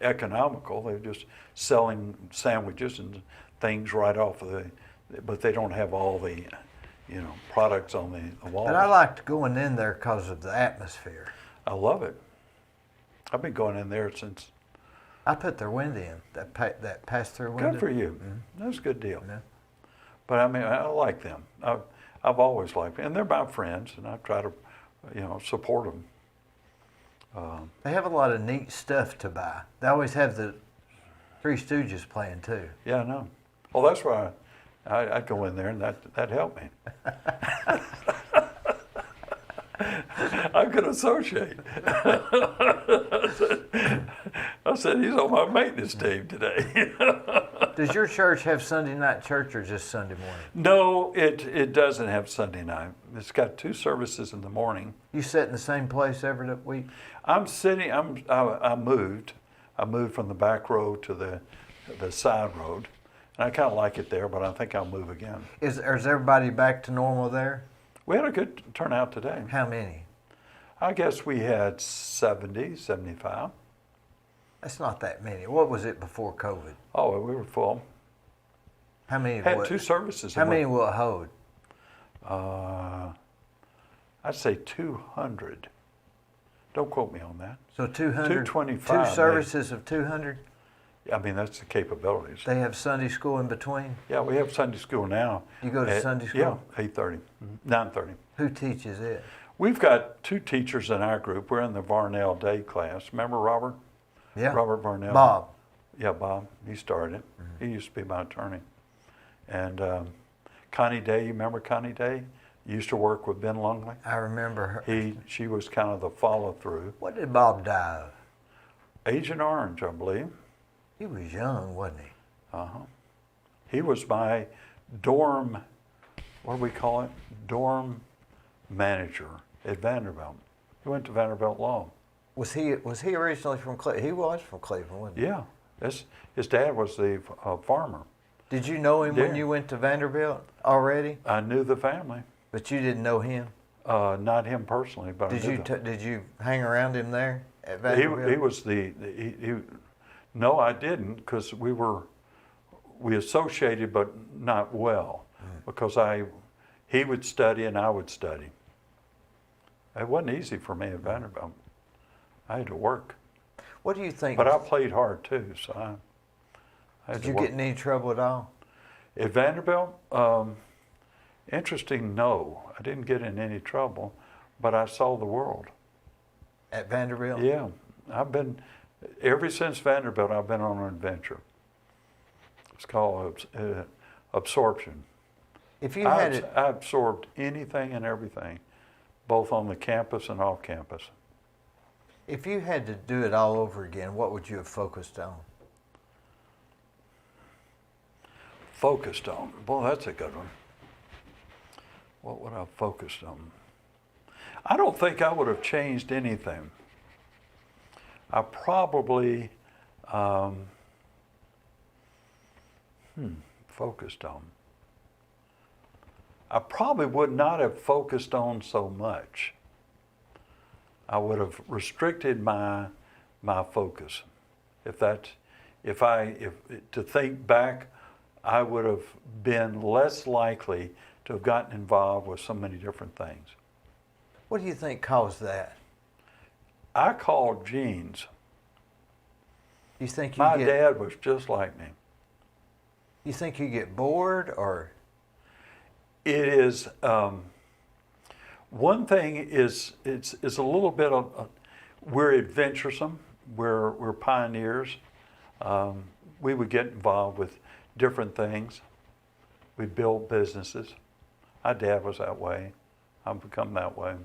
economical. They're just selling sandwiches and things right off of but they don't have all the, products on the wall. But I liked going in there because of the atmosphere. I love it. I've been going in there since. I put their window in, that pass-through window. Good for you. That's a good deal. Yeah. But I mean, I like them. I've always liked them, and they're my friends, and I try to, support them. They have a lot of neat stuff to buy. They always have the Three Stooges playing too. Yeah, I know. Well, that's why I'd go in there, and that helped me. I could associate. I said, he's on my maintenance team today. Does your church have Sunday night church or just Sunday morning? No, it doesn't have Sunday night. It's got 2 services in the morning. You sit in the same place every week? I moved. I moved from the back road to the side road. And I kind of like it there, but I think I'll move again. Is everybody back to normal there? We had a good turnout today. How many? I guess we had 70, 75. That's not that many. What was it before COVID? Oh, we were full. How many? Had 2 services. How many will it hold? I'd say 200. Don't quote me on that. So 200. 225. 2 services of 200. I mean, that's the capabilities. They have Sunday school in between. Yeah, we have Sunday school now. You go to Sunday school? Yeah, 8:30, 9:30. Who teaches it? We've got 2 teachers in our group. We're in the Varnell Day class. Remember Robert? Yeah. Robert Varnell. Bob. Yeah, Bob. He started it. He used to be my attorney. And Connie Day, you remember Connie Day? Used to work with Ben Lungley. I remember her. She was kind of the follow-through. What did Bob die of? Agent Orange, I believe. He was young, wasn't he? Uh-huh. He was my dorm, what do we call it? Dorm manager at Vanderbilt. He went to Vanderbilt Law. Was he originally from Cleveland? He was from Cleveland, wasn't he? Yeah. His dad was the farmer. Did you know him when Yeah. you went to Vanderbilt already? I knew the family. But you didn't know him? Not him personally, but Did I knew them. Did you hang around him there at Vanderbilt? He was no, I didn't, because we associated, but not well, because he would study and I would study. It wasn't easy for me at Vanderbilt. I had to work, What do you think? but I played hard too, so I had Did to you work. get in any trouble at all? At Vanderbilt, interesting, no, I didn't get in any trouble, but I saw the world. At Vanderbilt? Yeah, ever since Vanderbilt, I've been on an adventure. It's called absorption. If you had it, I absorbed anything and everything, both on the campus and off campus. if you had to do it all over again, what would you have focused on? Focused on, boy, that's a good one. What would I have focused on? I don't think I would have changed anything. I probably focused on. I probably would not have focused on so much. I would have restricted my focus. If to think back, I would have been less likely to have gotten involved with so many different things. What do you think caused that? I called genes. You think you My get dad was just like me. you think you get bored, or It is one thing is it's a little bit of we're adventuresome. We're pioneers. We would get involved with different things. We build businesses. My dad was that way. I've become that way.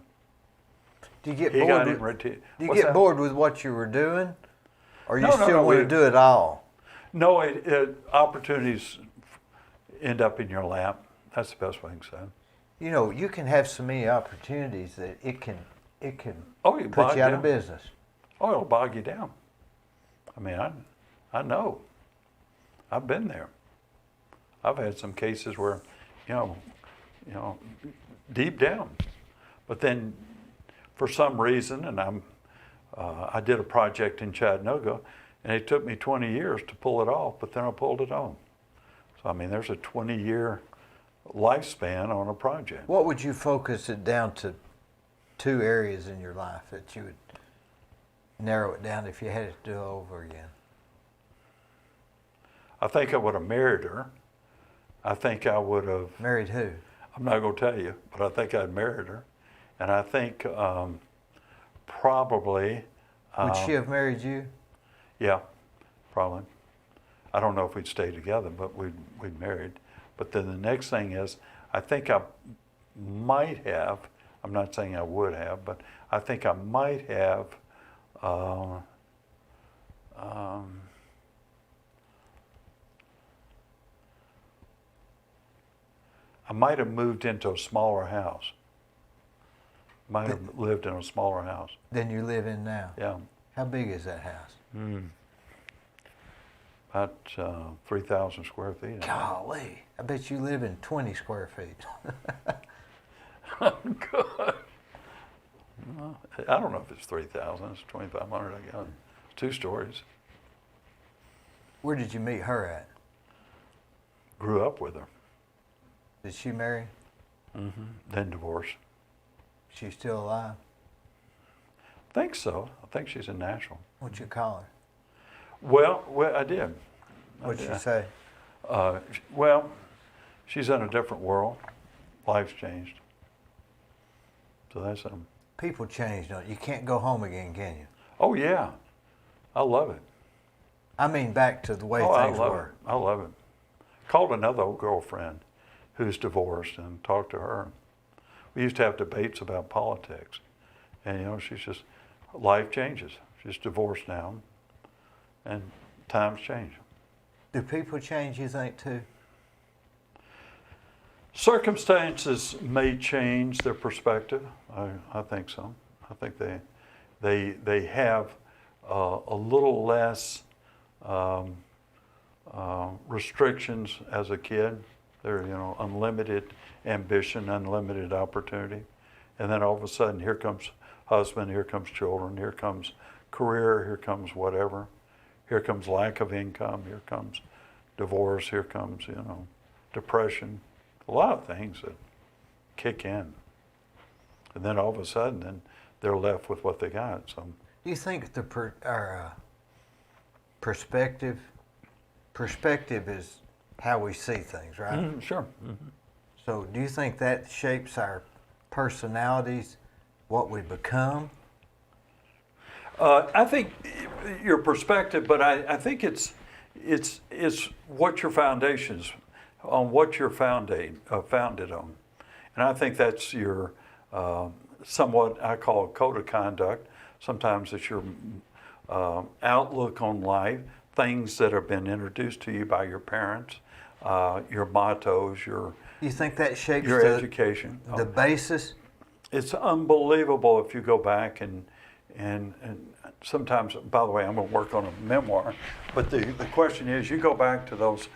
do you get He bored? got With, in routine. do you What's get that? bored with what you were doing, or you No, still want we- to do it all? No, opportunities end up in your lap. That's the best way I can say. You know, you can have so many opportunities that it can Oh, you put bog you out down. of business. Oh, it'll bog you down. I mean, I know. I've been there. I've had some cases where, deep down. But then for some reason, and I did a project in Chattanooga, and it took me 20 years to pull it off, but then I pulled it off. So I mean, there's a 20-year lifespan on a project. What would you focus it down to? 2 areas in your life that you would narrow it down if you had it to do over again? I think I would have married her. I think I would have. Married who? I'm not going to tell you, but I think I'd married her. And I think probably. Would she have married you? Yeah, probably. I don't know if we'd stay together, but we'd married. But then the next thing is, I think I might have, I'm not saying I would have, but I think I might have I might have moved into a smaller house. Might have lived in a smaller house. Than you live in now? Yeah. How big is that house? About 3,000 square feet. Golly, I bet you live in 20 square feet. Oh, God. I don't know if it's 3,000. It's 2,500, I guess. 2 stories. Where did you meet her at? Grew up with her. Did she marry? Mm-hmm. Then divorced. She's still alive? Think so. I think she's in Nashville. What'd you call her? Well, I did. What'd she say? Well, she's in a different world. Life's changed. So that's People change, don't you? You can't go home again, can you? Oh, yeah. I love it. I mean, back to the way things I love were. it. I love it. Called another old girlfriend who's divorced and talked to her. We used to have debates about politics. And, you know, she's just, life changes. She's divorced now. And times change. Do people change, you think, too? Circumstances may change their perspective. I think so. I think they have a little less restrictions as a kid. They're, you know, unlimited ambition, unlimited opportunity. And then all of a sudden, here comes husband, here comes children, here comes career, here comes whatever. Here comes lack of income, here comes divorce, here comes, you know, depression. A lot of things that kick in. And then all of a sudden, then they're left with what they got. So, Do you think our perspective is how we see things, right? mm-hmm, sure. Mm-hmm. So do you think that shapes our personalities, what we become? I think your perspective, but I think it's what your foundations, on what you're founded on. And I think that's your somewhat, I call it code of conduct. Sometimes it's your outlook on life, things that have been introduced to you by your parents, your mottos, You think that shapes your education. the basis? It's unbelievable if you go back and sometimes, by the way, I'm going to work on a memoir, but the question is, you go back to those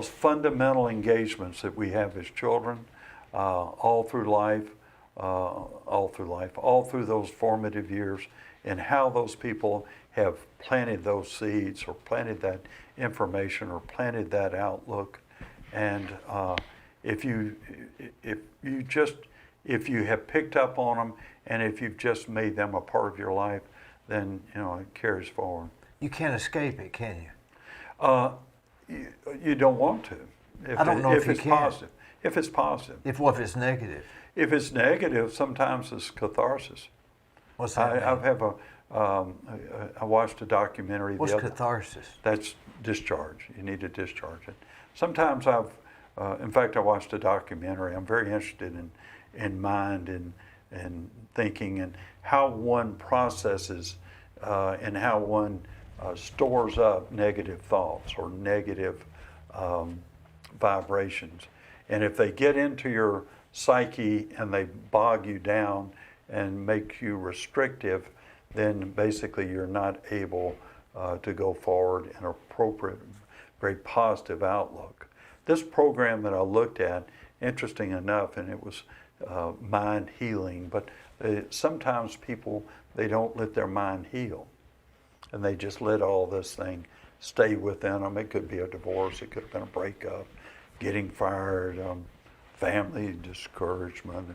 fundamental engagements that we have as children, all through life, all through those formative years, and how those people have planted those seeds or planted that information or planted that outlook. And if you have picked up on them and if you've just made them a part of your life, then, you know, it carries forward. You can't escape it, can you? You don't want to. I don't know if you it's can. positive. If it's positive. If it's negative? If it's negative, sometimes it's catharsis. What's that I watched a documentary. What's catharsis? That's discharge. You need to discharge it. Sometimes in fact, I watched a documentary. I'm very interested in mind and thinking and how one processes and how one stores up negative thoughts or negative vibrations. And if they get into your psyche and they bog you down and make you restrictive, then basically you're not able to go forward in an appropriate, very positive outlook. This program that I looked at, interesting enough, and it was mind healing, but Sometimes people, they don't let their mind heal, and they just let all this thing stay within them. It could be a divorce, it could have been a breakup, getting fired, family discouragement,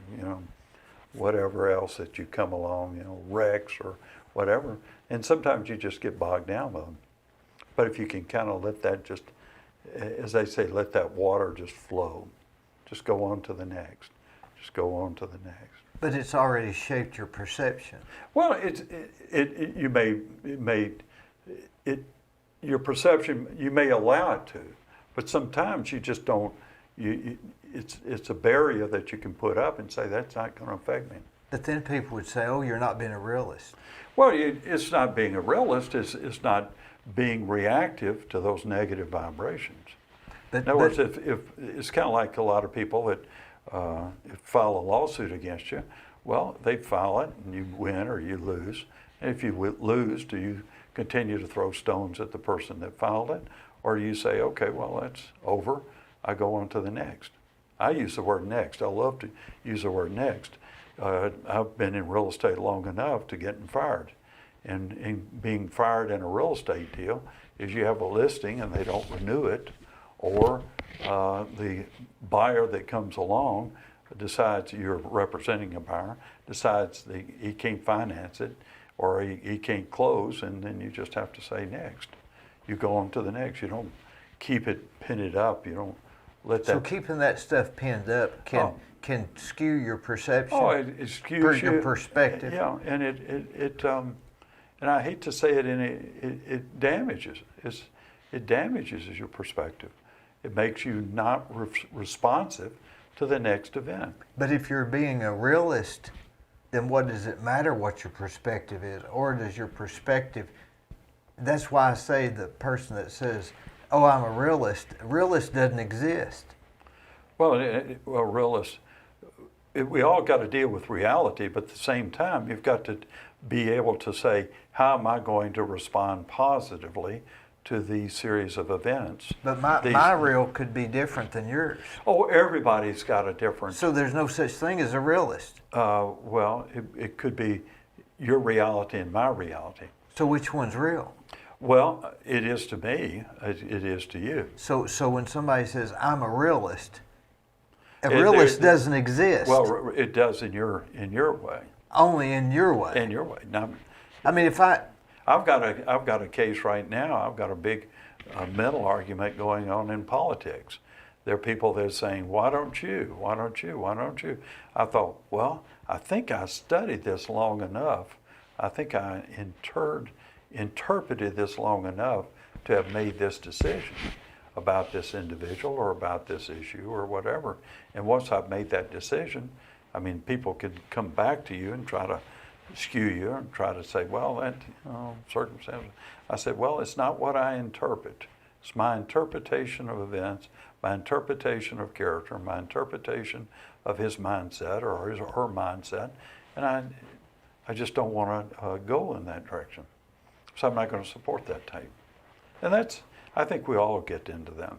whatever else that you come along, wrecks or whatever. And sometimes you just get bogged down with them. But if you can kind of let that just, as they say, let that water just flow. Just go on to the next. Just go on to the next. But it's already shaped your perception. Well, your perception, you may allow it to, but sometimes you just don't. It's a barrier that you can put up and say that's not going to affect me. But then people would say, "Oh, you're not being a realist." Well, it's not being a realist. It's not being reactive to those negative vibrations. In other words, if it's kind of like a lot of people that file a lawsuit against you, well, they file it and you win or you lose. And if you lose, do you continue to throw stones at the person that filed it? Or do you say, okay, well, that's over. I go on to the next. I use the word next. I love to use the word next. I've been in real estate long enough to getting fired. And being fired in a real estate deal is you have a listing and they don't renew it, or the buyer that comes along decides, you're representing a buyer, decides he can't finance it or he can't close, and then you just have to say next. You go on to the next. You don't keep it pinned up. You don't let that. So keeping that stuff pinned up can skew your perception. Oh, it skews your perspective. Yeah, and it and I hate to say it, it damages. It damages your perspective. It makes you not responsive to the next event. But if you're being a realist, then what does it matter what your perspective is? Or does your perspective, that's why I say the person that says, oh, I'm a realist doesn't exist. Well, realist, we all got to deal with reality, but at the same time, you've got to be able to say, how am I going to respond positively to these series of events? But my real could be different than yours. Oh, everybody's got a different. So there's no such thing as a realist. Well, it could be your reality and my reality. So which one's real? Well, it is to me. It is to you. So when somebody says, I'm a realist, realist doesn't exist. Well, it does in your way. Only in your way. In your way. Now, I mean, I've got a case right now. I've got a big mental argument going on in politics. There are people that are saying, why don't you? Why don't you? Why don't you? I thought, well, I think I studied this long enough. I think I interpreted this long enough to have made this decision about this individual or about this issue or whatever. And once I've made that decision, I mean, people could come back to you and try to skew you and try to say, well, that circumstance. I said, well, it's not what I interpret. It's my interpretation of events, my interpretation of character, my interpretation of his mindset or his or her mindset, and I just don't want to go in that direction. So I'm not going to support that type. And I think we all get into them.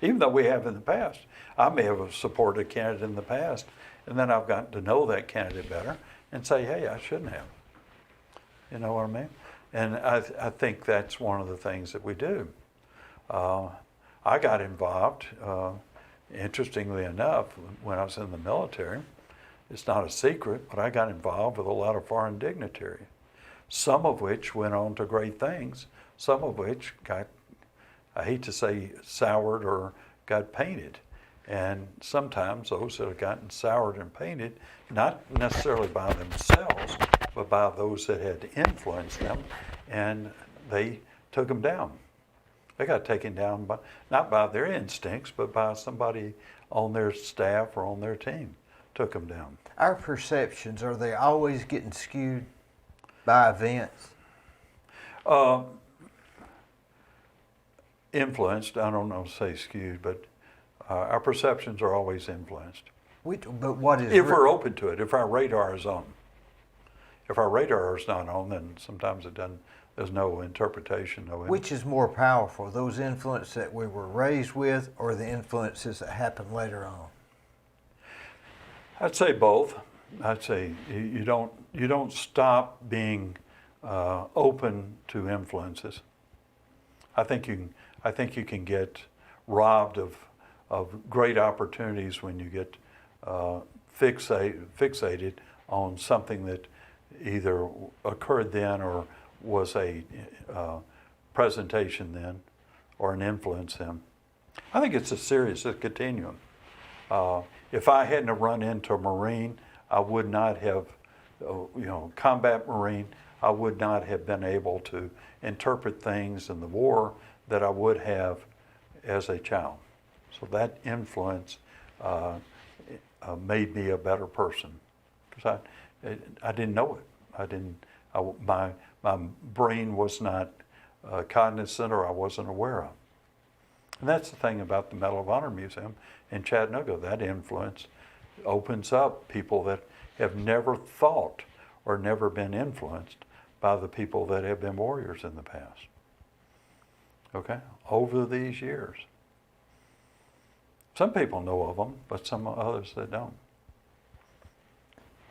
Even though we have in the past. I may have supported a candidate in the past, and then I've gotten to know that candidate better and say, hey, I shouldn't have. You know what I mean? And I think that's one of the things that we do. I got involved, interestingly enough, when I was in the military. It's not a secret, but I got involved with a lot of foreign dignitaries, some of which went on to great things, some of which got, I hate to say soured or got painted. And sometimes those that have gotten soured and painted, not necessarily by themselves, but by those that had influenced them, and they took them down. They got taken down by, not by their instincts, but by somebody on their staff or on their team took them down. Our perceptions, are they always getting skewed by events? Influenced, I don't know to say skewed, but our perceptions are always influenced. But what is... If we're open to it, if our radar is on. If our radar is not on, then sometimes it doesn't, there's no interpretation. Which is more powerful, those influences that we were raised with or the influences that happen later on? I'd say both. I'd say you don't stop being open to influences. I think you can get robbed of great opportunities when you get fixated on something that either occurred then or was a presentation then or an influence then. I think it's a continuum. If I hadn't have run into a Marine, I would not have, combat Marine, I would not have been able to interpret things in the war that I would have as a child. So that influence made me a better person because I didn't know it. My brain was not cognizant, or I wasn't aware of. And that's the thing about the Medal of Honor Museum in Chattanooga. That influence opens up people that have never thought or never been influenced by the people that have been warriors in the past. Okay? Over these years. Some people know of them, but some others that don't.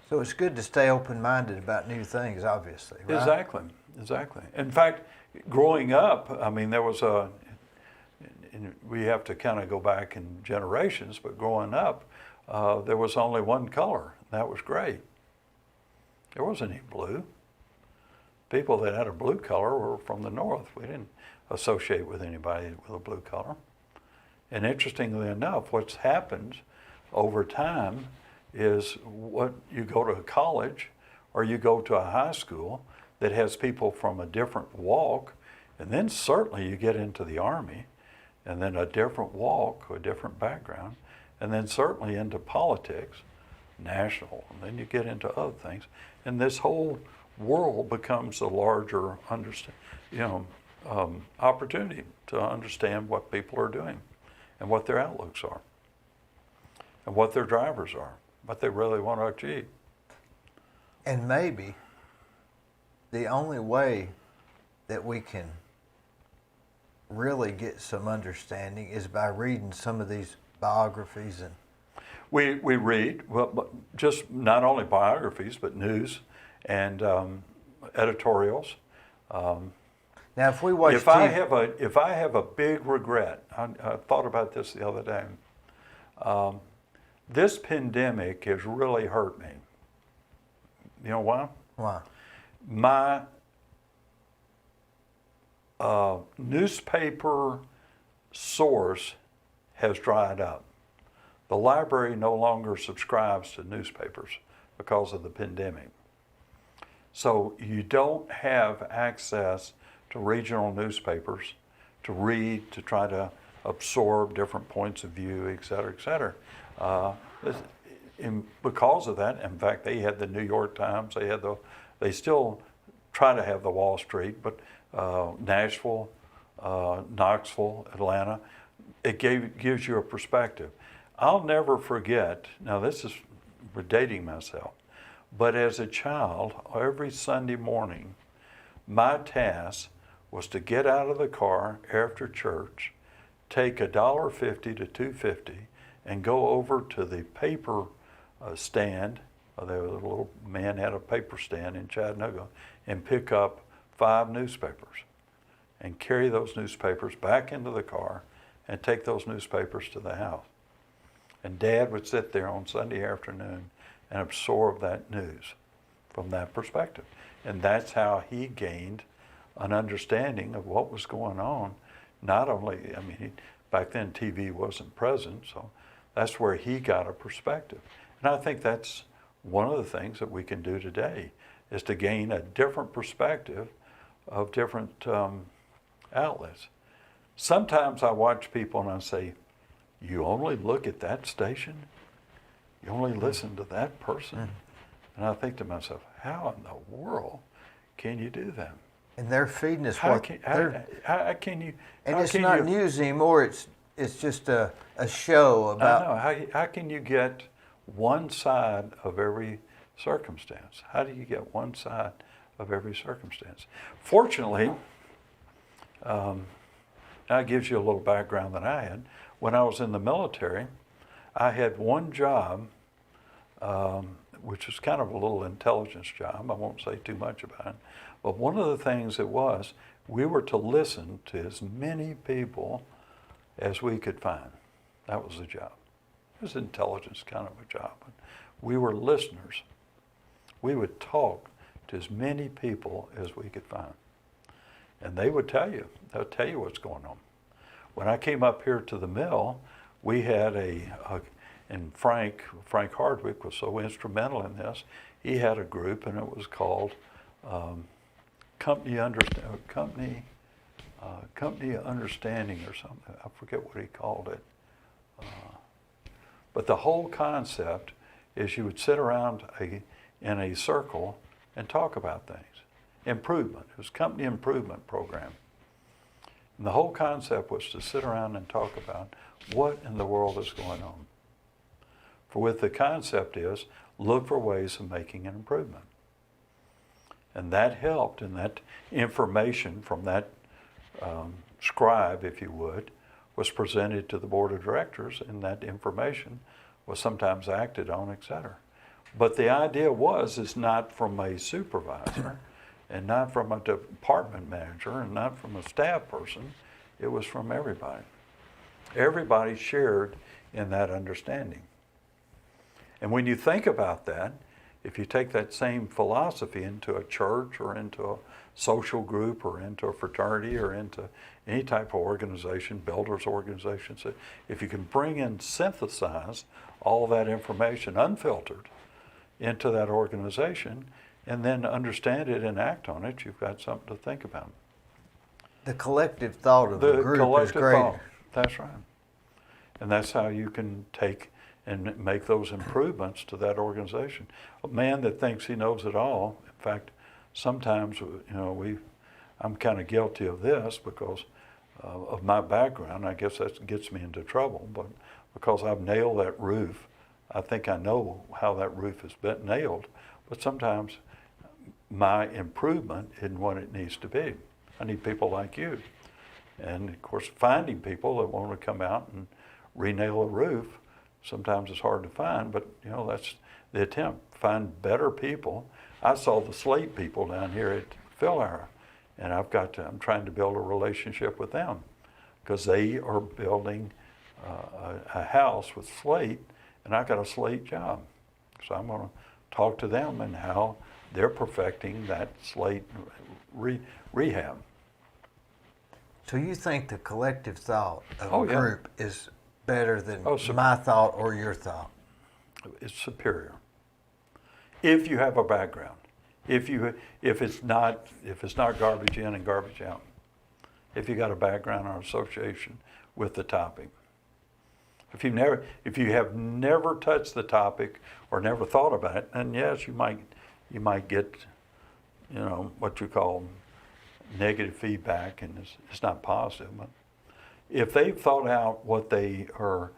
So it's good to stay open-minded about new things, obviously, right? Exactly. In fact, growing up, I mean, there was and we have to kind of go back in generations, but growing up, there was only one color, and that was gray. There wasn't any blue. People that had a blue color were from the north. We didn't associate with anybody with a blue color. And interestingly enough, what's happened over time is what you go to a college or you go to a high school that has people from a different walk, and then certainly you get into the Army, and then a different walk, a different background, and then certainly into politics, national, and then you get into other things, and this whole world becomes a larger opportunity to understand what people are doing and what their outlooks are and what their drivers are, what they really want to achieve. And maybe the only way that we can really get some understanding is by reading some of these biographies. And we read, well, but just not only biographies, but news and editorials. Now, if we watch if I have a big regret, I thought about this the other day. This pandemic has really hurt me. You know why? Why? My newspaper source has dried up. The library no longer subscribes to newspapers because of the pandemic. So you don't have access to regional newspapers to read, to try to absorb different points of view, et cetera, et cetera. Because of that, in fact, they had the New York Times, they still try to have the Wall Street, but Nashville, Knoxville, Atlanta, it gives you a perspective. I'll never forget, now we're dating myself, but as a child, every Sunday morning, my task was to get out of the car after church, take $1.50 to $2.50, and go over to the paper stand. There was a little man had a paper stand in Chattanooga, and pick up 5 newspapers and carry those newspapers back into the car and take those newspapers to the house. And Dad would sit there on Sunday afternoon and absorb that news from that perspective. And that's how he gained an understanding of what was going on. Not only, back then TV wasn't present, so that's where he got a perspective. And I think that's one of the things that we can do today, is to gain a different perspective of different outlets. Sometimes I watch people and I say, you only look at that station? You only listen to that person? And I think to myself, how in the world can you do that? And they're feeding us How can you? And it's not news anymore. It's just a show about. I know. How can you get one side of every circumstance? How do you get one side of every circumstance? Fortunately, that gives you a little background that I had. When I was in the military, I had one job which is kind of a little intelligence job. I won't say too much about it. But one of the things it was, we were to listen to as many people as we could find. That was the job. It was intelligence kind of a job. But we were listeners. We would talk to as many people as we could find. And they would tell you. They'll tell you what's going on. When I came up here to the mill, we had and Frank Hardwick was so instrumental in this. He had a group, and it was called Company Understanding or something. I forget what he called it. But the whole concept is you would sit around in a circle and talk about things. Improvement. It was Company Improvement Program. And the whole concept was to sit around and talk about what in the world is going on. For with the concept is, look for ways of making an improvement. And that helped, and that information from that scribe, if you would, was presented to the board of directors, and that information was sometimes acted on, etc. But the idea is not from a supervisor, and not from a department manager, and not from a staff person. It was from everybody. Everybody shared in that understanding. And when you think about that, if you take that same philosophy into a church or into a social group or into a fraternity or into any type of organization, builders organizations, if you can bring and synthesize all that information unfiltered into that organization and then understand it and act on it, you've got something to think about. The collective thought of the group is greater. Thought. That's right. And that's how you can take and make those improvements to that organization. A man that thinks he knows it all, in fact, sometimes, I'm kind of guilty of this because of my background. I guess that gets me into trouble, but because I've nailed that roof, I think I know how that roof has been nailed, but sometimes my improvement isn't what it needs to be. I need people like you. And of course, finding people that want to come out and re-nail a roof, sometimes it's hard to find, but that's the attempt. Find better people. I saw the slate people down here at Philhara, and I'm trying to build a relationship with them because they are building a house with slate, and I got a slate job. So I'm going to talk to them and how they're perfecting that slate rehab. So you think the collective thought of a group is better than my thought or your thought? It's superior. If you have a background, if it's not garbage in and garbage out, if you got a background or association with the topic. If you have never touched the topic or never thought about it, then yes, you might get, what you call negative feedback, and it's not positive. But if they've thought out what they are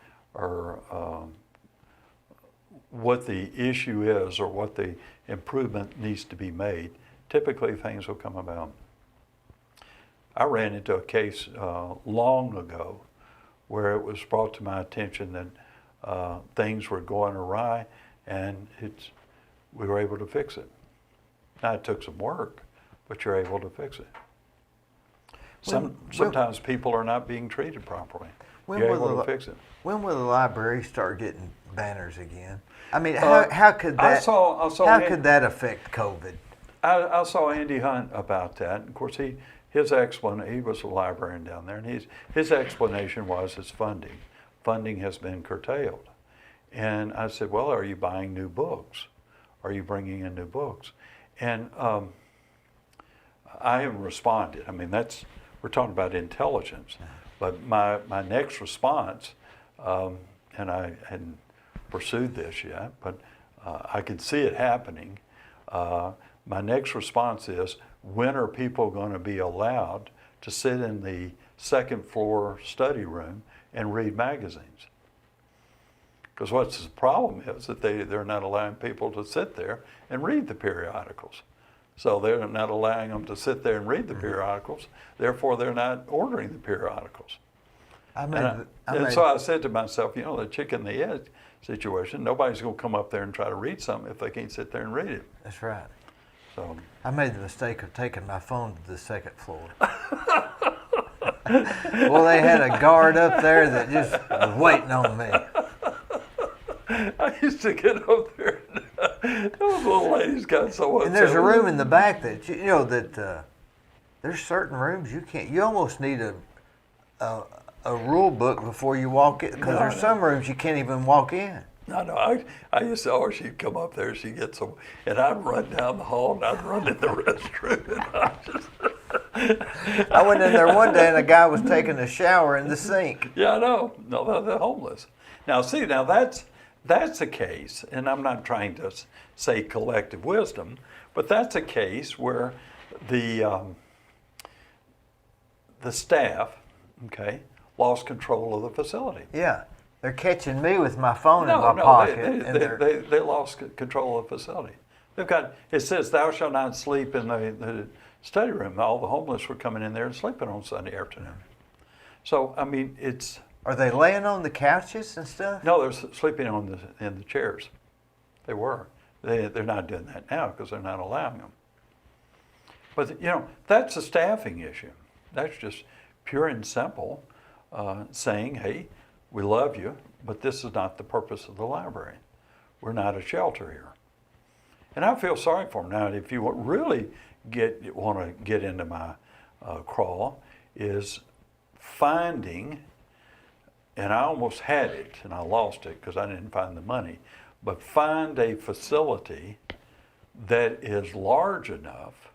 what the issue is or what the improvement needs to be made, typically things will come about. I ran into a case long ago where it was brought to my attention that things were going awry, and we were able to fix it. Now it took some work, but you're able to fix it. Sometimes people are not being treated properly. You're able to fix it. When will the library start getting banners again? I mean, how could that? Could that affect COVID? I saw Andy Hunt about that. Of course, he was a librarian down there, and his explanation was it's funding. Funding has been curtailed. And I said, well, are you buying new books? Are you bringing in new books? And I haven't responded. I mean, we're talking about intelligence. But my next response, and I hadn't pursued this yet, but I can see it happening. My next response is, when are people going to be allowed to sit in the second floor study room and read magazines? Because what's the problem is that they're not allowing people to sit there and read the periodicals. So they're not allowing them to sit there and read the periodicals, therefore they're not ordering the periodicals. And so I said to myself, you know, the chicken and the egg situation, nobody's going to come up there and try to read something if they can't sit there and read it. That's right. So I made the mistake of taking my phone to the second floor. Well, they had a guard up there that just was waiting on me. I used to get up there, and those little ladies got so upset. And there's a room in the back that you know that there's certain rooms you can't. You almost need a rule book before you walk in, because there's some rooms you can't even walk in. No, I used to always, she'd come up there, she'd get some, and I'd run down the hall, and I'd run in the restroom, and I just... I went in there one day, and a guy was taking a shower in the sink. Yeah, I know. No, they're homeless. Now, see, that's a case, and I'm not trying to say collective wisdom, but that's a case where the staff, okay, lost control of the facility. Yeah. They're catching me with my phone in my pocket. They lost control of the facility. They've got, it says, thou shalt not sleep in the study room. All the homeless were coming in there and sleeping on Sunday afternoon. So, I mean, it's... Are they laying on the couches and stuff? No, they're sleeping in the chairs. They were. They're not doing that now because they're not allowing them. But, you know, that's a staffing issue. That's just pure and simple saying, hey, we love you, but this is not the purpose of the library. We're not a shelter here. And I feel sorry for them. Now, if you really want to get into my crawl, is finding, and I almost had it, and I lost it because I didn't find the money, but find a facility that is large enough,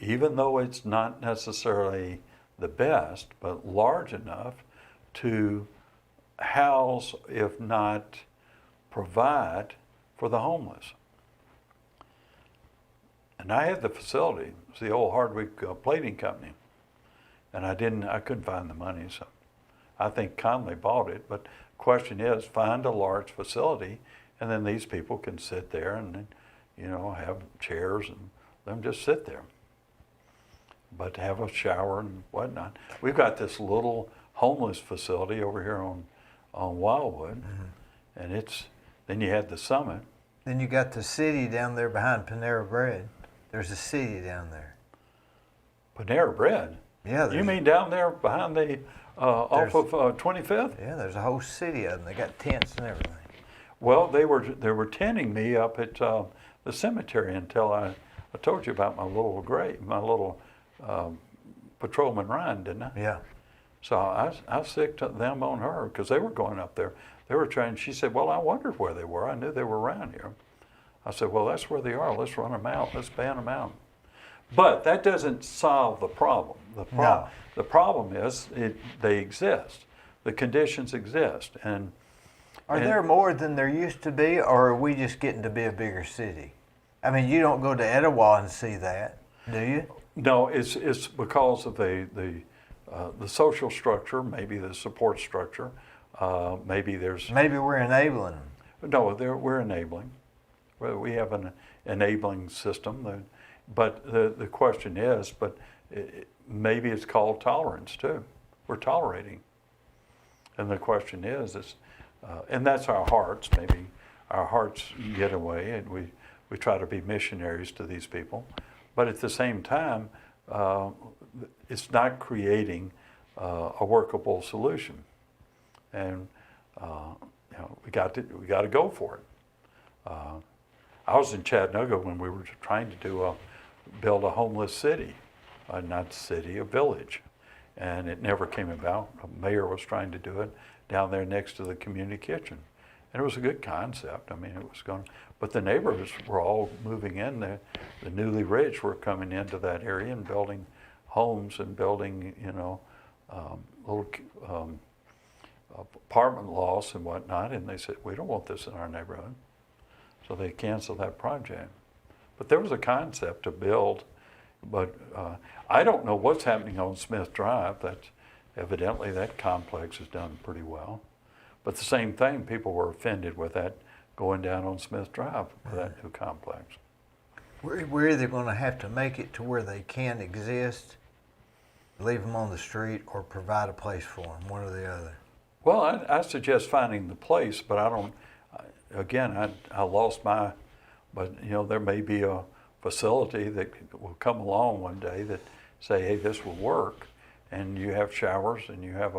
even though it's not necessarily the best, but large enough to house, if not provide, for the homeless. And I had the facility. It's the old Hardwick Plating Company. And I couldn't find the money, so I think Conley bought it. But the question is, find a large facility, and then these people can sit there and, you know, have chairs and let them just sit there. But to have a shower and whatnot. We've got this little homeless facility over here on Wildwood, and then you had the Summit. Then you got the city down there behind Panera Bread. There's a city down there. Panera Bread? Yeah. You mean down there behind the, off of 25th? Yeah, there's a whole city of them. They got tents and everything. Well, they were tenting me up at the cemetery until I told you about my little grave, my little patrolman Ryan, didn't I? Yeah. So I sicked them on her because they were going up there. They were trying. She said, well, I wondered where they were. I knew they were around here. I said, well, that's where they are. Let's run them out. Let's ban them out. But that doesn't solve the problem. The problem is they exist. The conditions exist. And Are there more than there used to be, or are we just getting to be a bigger city? I mean, you don't go to Etowah and see that, do you? No, it's because of the social structure, maybe the support structure. Maybe we're enabling them. No, we're enabling. We have an enabling system. But the question is, maybe it's called tolerance too. We're tolerating. And the question is and that's our hearts. Maybe our hearts get away, and we try to be missionaries to these people. But at the same time, it's not creating a workable solution. And you know, we got to go for it. I was in Chattanooga when we were trying to build a homeless city, not city, a village, and it never came about. A mayor was trying to do it down there next to the community kitchen, and it was a good concept. I mean, it was going, but the neighbors were all moving in. The newly rich were coming into that area and building homes and building, you know, little apartment lofts and whatnot, and they said, we don't want this in our neighborhood. So they canceled that project. But there was a concept to build, but I don't know what's happening on Smith Drive. That's evidently that complex is done pretty well. But the same thing, people were offended with that going down on Smith Drive for that new complex. We're either going to have to make it to where they can exist, leave them on the street, or provide a place for them, one or the other? Well, I suggest finding the place, but I don't. Again, I lost my. But you know, there may be a facility that will come along one day that say, hey, this will work, and you have showers and you have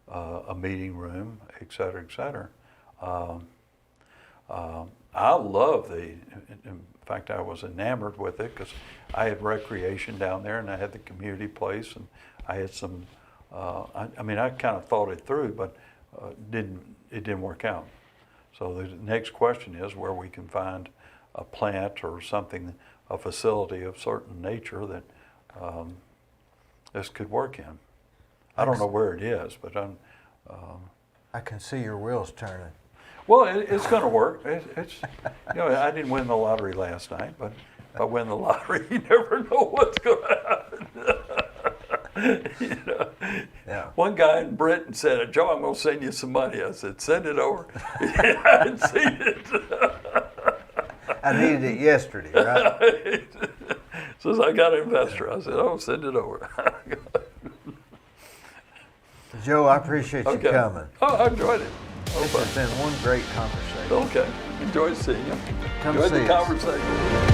a meeting room, et cetera, et cetera. I love in fact, I was enamored with it because I had recreation down there and I had the community place and I had some, I mean, I kind of thought it through, but it didn't work out. So the next question is where we can find a plant or something, a facility of certain nature that this could work in. I don't know where it is, but I can see your wheels turning. well, it's going to work. It's you know, I didn't win the lottery last night, but if I win the lottery, you never know what's going to happen. You know? Yeah. One guy in Britain said, Joe, I'm going to send you some money. I said, send it over. I hadn't seen it. I needed it yesterday, right? Says, I got an investor. I said, oh, send it over. Joe, I appreciate you coming. Oh, I enjoyed it. This has been one great conversation. Okay. Enjoyed seeing you. Come Enjoyed see the us. conversation.